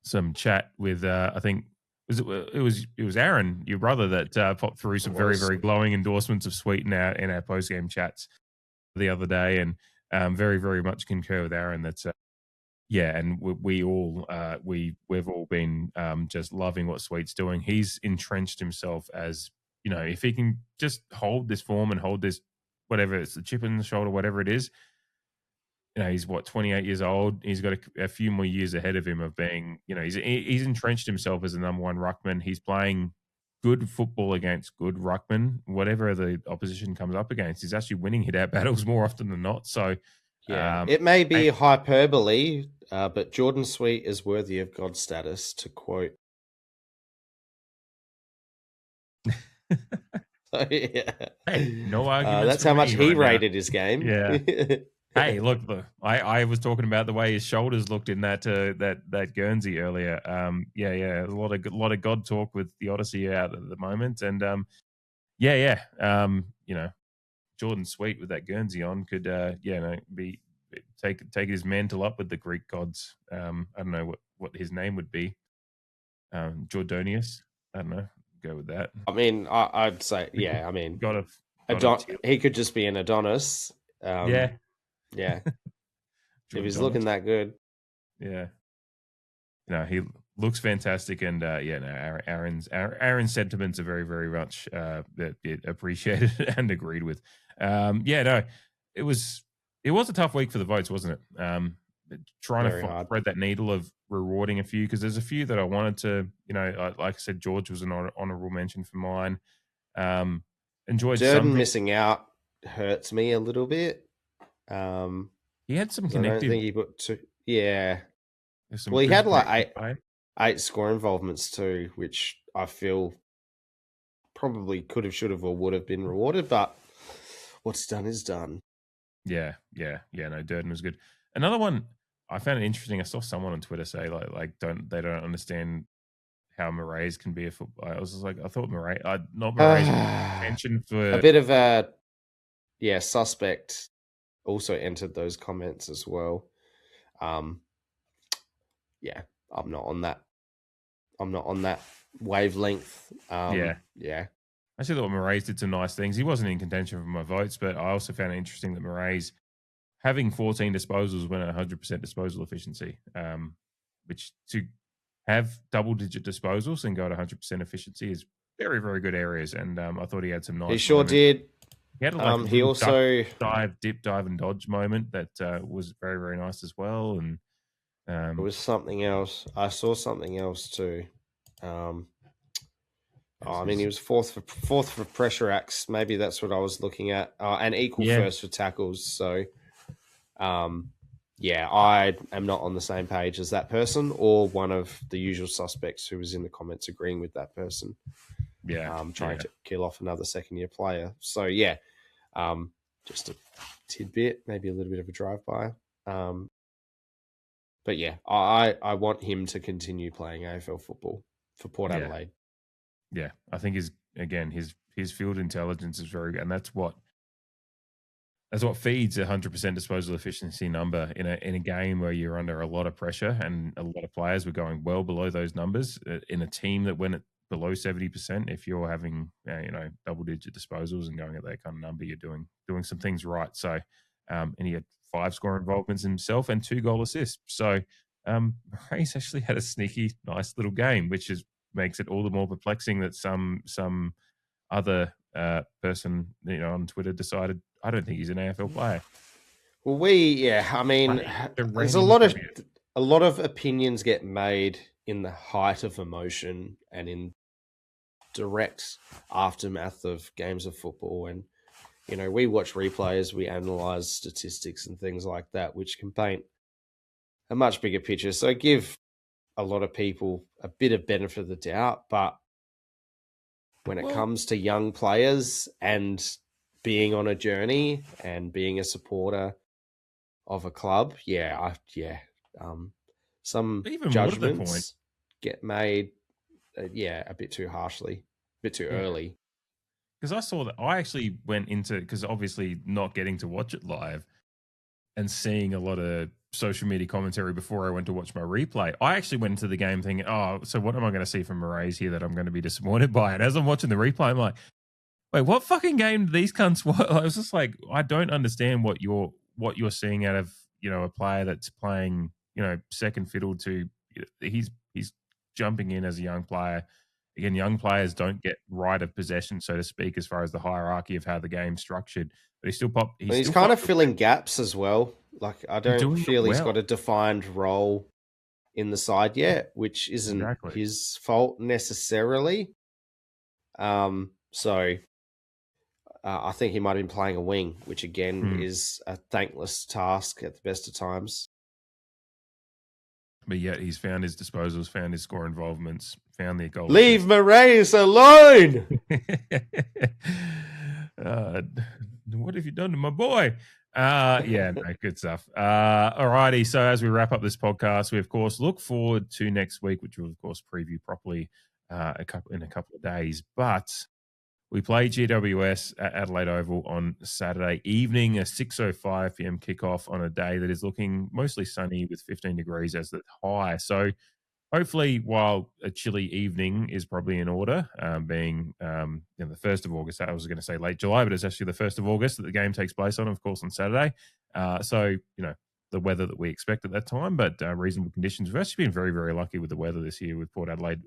Some chat with I think it was Aaron, your brother, that popped through some very, very glowing endorsements of Sweet in our post game chats the other day, and very, very much concur with Aaron. That's and we've all been just loving what Sweet's doing. He's entrenched himself as if he can just hold this form and hold this, whatever it's the chip in the shoulder, whatever it is. He's 28 years old. He's got a few more years ahead of him of being, he's entrenched himself as the number 1 ruckman. He's playing good football against good ruckman, whatever the opposition comes up against. He's actually winning hit-out battles more often than not. So, it may be hyperbole, but Jordan Sweet is worthy of God status, to quote. So, yeah. Hey, no arguments. That's how much he rated his game. Yeah. Hey, look, I was talking about the way his shoulders looked in that Guernsey earlier. A lot of God talk with the Odyssey out at the moment, and Jordan Sweet with that Guernsey on could take his mantle up with the Greek gods. I don't know what his name would be. Jordonius. I don't know. Go with that. I mean, I'd say I mean, he could just be an Adonis. Yeah. If he's looking that good. Yeah. He looks fantastic, and Aaron's sentiments are very, very much appreciated and agreed with. It was a tough week for the votes, wasn't it? Trying to thread that needle of rewarding a few, because there's a few that I wanted to, like I said, George was an honourable mention for mine. Enjoyed Durden missing out hurts me a little bit. He had some connected. I don't think he put 2. Yeah. Well, he had like 8 score involvements too, which I feel probably could have, should have, or would have been rewarded. But what's done is done. Yeah. No, Durden was good. Another one I found it interesting. I saw someone on Twitter say like they don't understand how Moraes can be a footballer. I was just like, I thought Moraes mentioned for a bit of a suspect also entered those comments as well. I'm not on that wavelength. Yeah. I actually thought Moraes did some nice things. He wasn't in contention for my votes, but I also found it interesting that Moraes having 14 disposals went at 100% disposal efficiency, which to have double-digit disposals and go at 100% efficiency is very, very good areas. And I thought he had some nice. He sure moments. did. He had a He also dip, dive, and dodge moment that was very, very nice as well. And it was something else. I saw something else too. He was fourth for pressure acts. Maybe that's what I was looking at, and equal first for tackles. So, I am not on the same page as that person or one of the usual suspects who was in the comments agreeing with that person. Trying to kill off another second-year player. So, just a tidbit, maybe a little bit of a drive-by. But yeah, I want him to continue playing AFL football for Port Adelaide. Yeah, I think his field intelligence is very good, and that's what feeds a 100% disposal efficiency number in a game where you're under a lot of pressure and a lot of players were going well below those numbers in a team that went at below 70%. If you're having double-digit disposals and going at that kind of number, you're doing some things right. So, and he had 5 score involvements himself and 2 goal assists. So, Moraes actually had a sneaky, nice little game, which makes it all the more perplexing that some other person on Twitter decided, I don't think he's an AFL player. Well, there's a lot of opinions get made in the height of emotion and in direct aftermath of games of football. And, we watch replays, we analyze statistics and things like that, which can paint a much bigger picture. So give a lot of people a bit of benefit of the doubt. But when it comes to young players and being on a journey and being a supporter of a club, some even judgments get made, a bit too harshly, a bit too early. Because I saw that I actually went into, because obviously not getting to watch it live and seeing a lot of social media commentary before I went to watch my replay, I actually went into the game thinking, so what am I going to see from Moraes here that I'm going to be disappointed by? And as I'm watching the replay, I'm like, wait, what fucking game do these cunts watch? I was just like, I don't understand what you're seeing out of, a player that's playing, second fiddle to, he's jumping in as a young player. Again, young players don't get right of possession, so to speak, as far as the hierarchy of how the game's structured. But he's kind of filling gaps as well. Like, I don't feel he's got a defined role in the side yet, which isn't his fault necessarily. I think he might have been playing a wing, which again is a thankless task at the best of times. But yet he's found his disposals, found his score involvements, found the goal. Leave Moraes alone! What have you done to my boy? Good stuff. Alrighty, so as we wrap up this podcast, we of course look forward to next week, which we'll of course preview properly in a couple of days. But we play GWS at Adelaide Oval on Saturday evening, a 6:05 p.m. kickoff on a day that is looking mostly sunny with 15 degrees as the high. So hopefully, while a chilly evening is probably in order, being the 1st of August, I was going to say late July, but it's actually the 1st of August that the game takes place on, of course, on Saturday. So, the weather that we expect at that time, but reasonable conditions. We've actually been very, very lucky with the weather this year with Port Adelaide.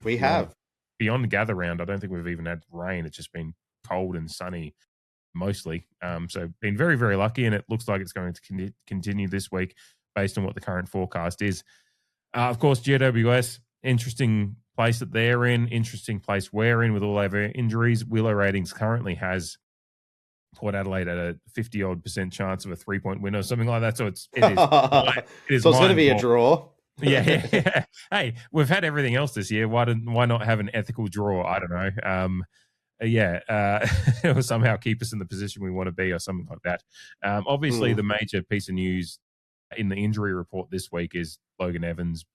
We have. Beyond the gather round, I don't think we've even had rain. It's just been cold and sunny mostly. So been very, very lucky, and it looks like it's going to continue this week based on what the current forecast is. Of course, GWS, interesting place that they're in, interesting place we're in with all our injuries. Willow Ratings currently has Port Adelaide at a 50-odd% chance of a 3-point win or something like that. So it is so it's going to be a draw. Yeah. Hey, we've had everything else this year. Why not have an ethical draw? I don't know. It will somehow keep us in the position we want to be or something like that. Obviously, the major piece of news in the injury report this week is Logan Evans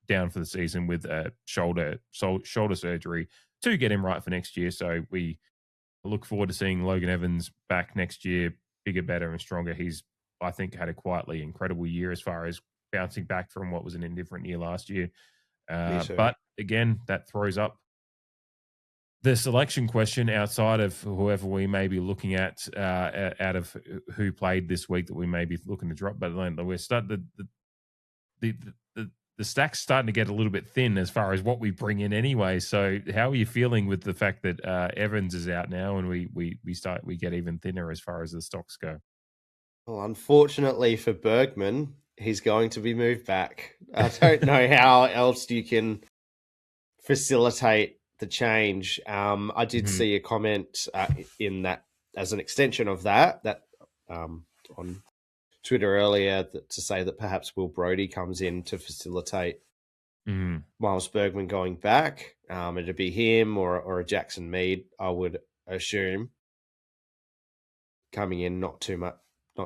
down for the season with a shoulder surgery to get him right for next year. So we look forward to seeing Logan Evans back next year, bigger, better, and stronger. He's, I think, had a quietly incredible year as far as bouncing back from what was an indifferent year last year. But again, that throws up the selection question outside of whoever we may be looking at out of who played this week that we may be looking to drop. But we're starting the stack's starting to get a little bit thin as far as what we bring in anyway. So how are you feeling with the fact that Evans is out now and we get even thinner as far as the stocks go? Well, unfortunately for Bergman, he's going to be moved back. I don't know how else you can facilitate the change. I did see a comment in that as an extension of that on Twitter earlier to say that perhaps Will Brodie comes in to facilitate Miles Bergman going back. It'd be him or a Jackson Mead, I would assume, coming in. Not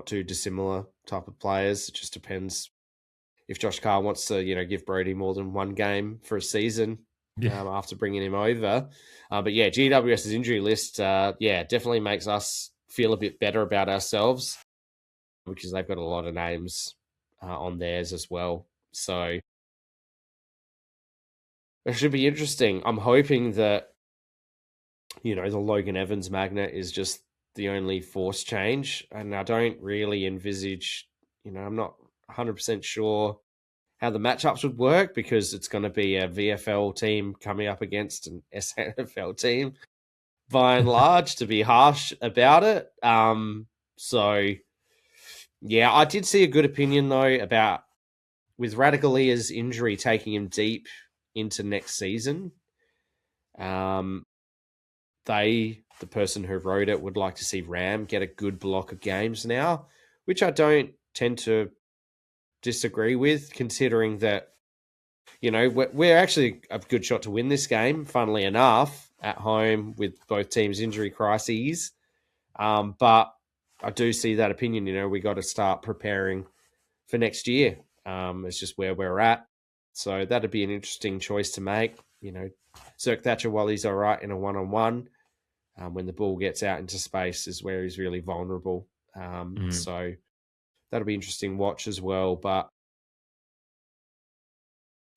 too dissimilar type of players. It just depends if Josh Carr wants to, give Brodie more than one game for a season. After bringing him over. But yeah, GWS's injury list, definitely makes us feel a bit better about ourselves because they've got a lot of names on theirs as well. So it should be interesting. I'm hoping that, the Logan Evans magnet is just the only force change. And I don't really envisage, I'm not 100% sure how the matchups would work because it's going to be a VFL team coming up against an SNFL team by and large, to be harsh about it. I did see a good opinion though about with Radicalia's injury taking him deep into next season. The person who wrote it would like to see Ram get a good block of games now, which I don't tend to disagree with, considering that we're actually a good shot to win this game, funnily enough, at home with both teams' injury crises. But I do see that opinion. We got to start preparing for next year. It's just where we're at. So that'd be an interesting choice to make. Zerk Thatcher, while he's all right in a one-on-one, when the ball gets out into space is where he's really vulnerable. So that'll be interesting watch as well, but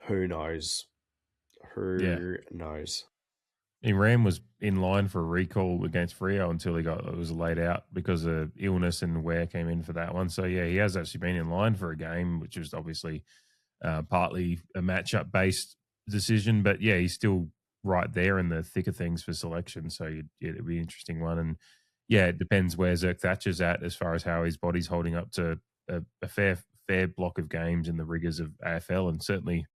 who knows? Who knows? Ram was in line for a recall against Freo until it was laid out because of illness and Ware came in for that one. So, he has actually been in line for a game, which was obviously partly a matchup-based decision. But, he's still right there in the thick of things for selection. So, it'd be an interesting one. And, it depends where Zerk Thatcher's at as far as how his body's holding up to a fair block of games in the rigors of AFL, and certainly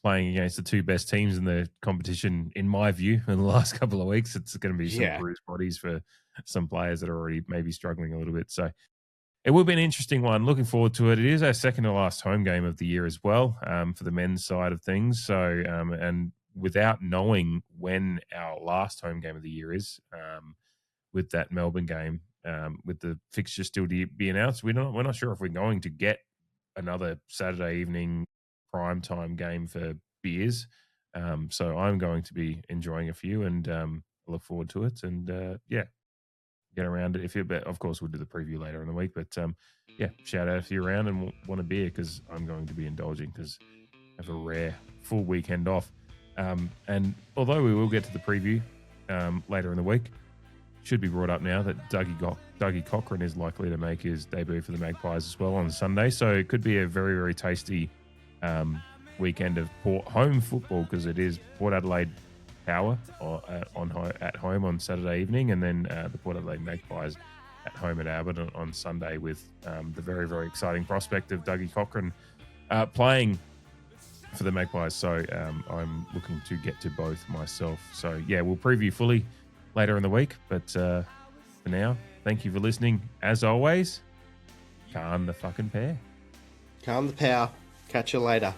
playing against the two best teams in the competition, in my view, in the last couple of weeks. It's going to be some bruised bodies for some players that are already maybe struggling a little bit. So it will be an interesting one. Looking forward to it. It is our second to last home game of the year as well, for the men's side of things. So, and without knowing when our last home game of the year is, with that Melbourne game, with the fixture still to be announced, we're not sure if we're going to get another Saturday evening primetime game for beers. So I'm going to be enjoying a few and look forward to it. And get around it. Of course, we'll do the preview later in the week. But shout out if you're around and want a beer, because I'm going to be indulging because I have a rare full weekend off. And although we will get to the preview later in the week, should be brought up now that Dougie Cochran is likely to make his debut for the Magpies as well on Sunday. So it could be a very, very tasty weekend of home football, because it is Port Adelaide Power at home on Saturday evening, and then the Port Adelaide Magpies at home at Albert on Sunday, with the very, very exciting prospect of Dougie Cochran playing for the Magpies. So I'm looking to get to both myself. So we'll preview fully later in the week, but for now, thank you for listening. As always, calm the fucking pair. Calm the power. Catch you later.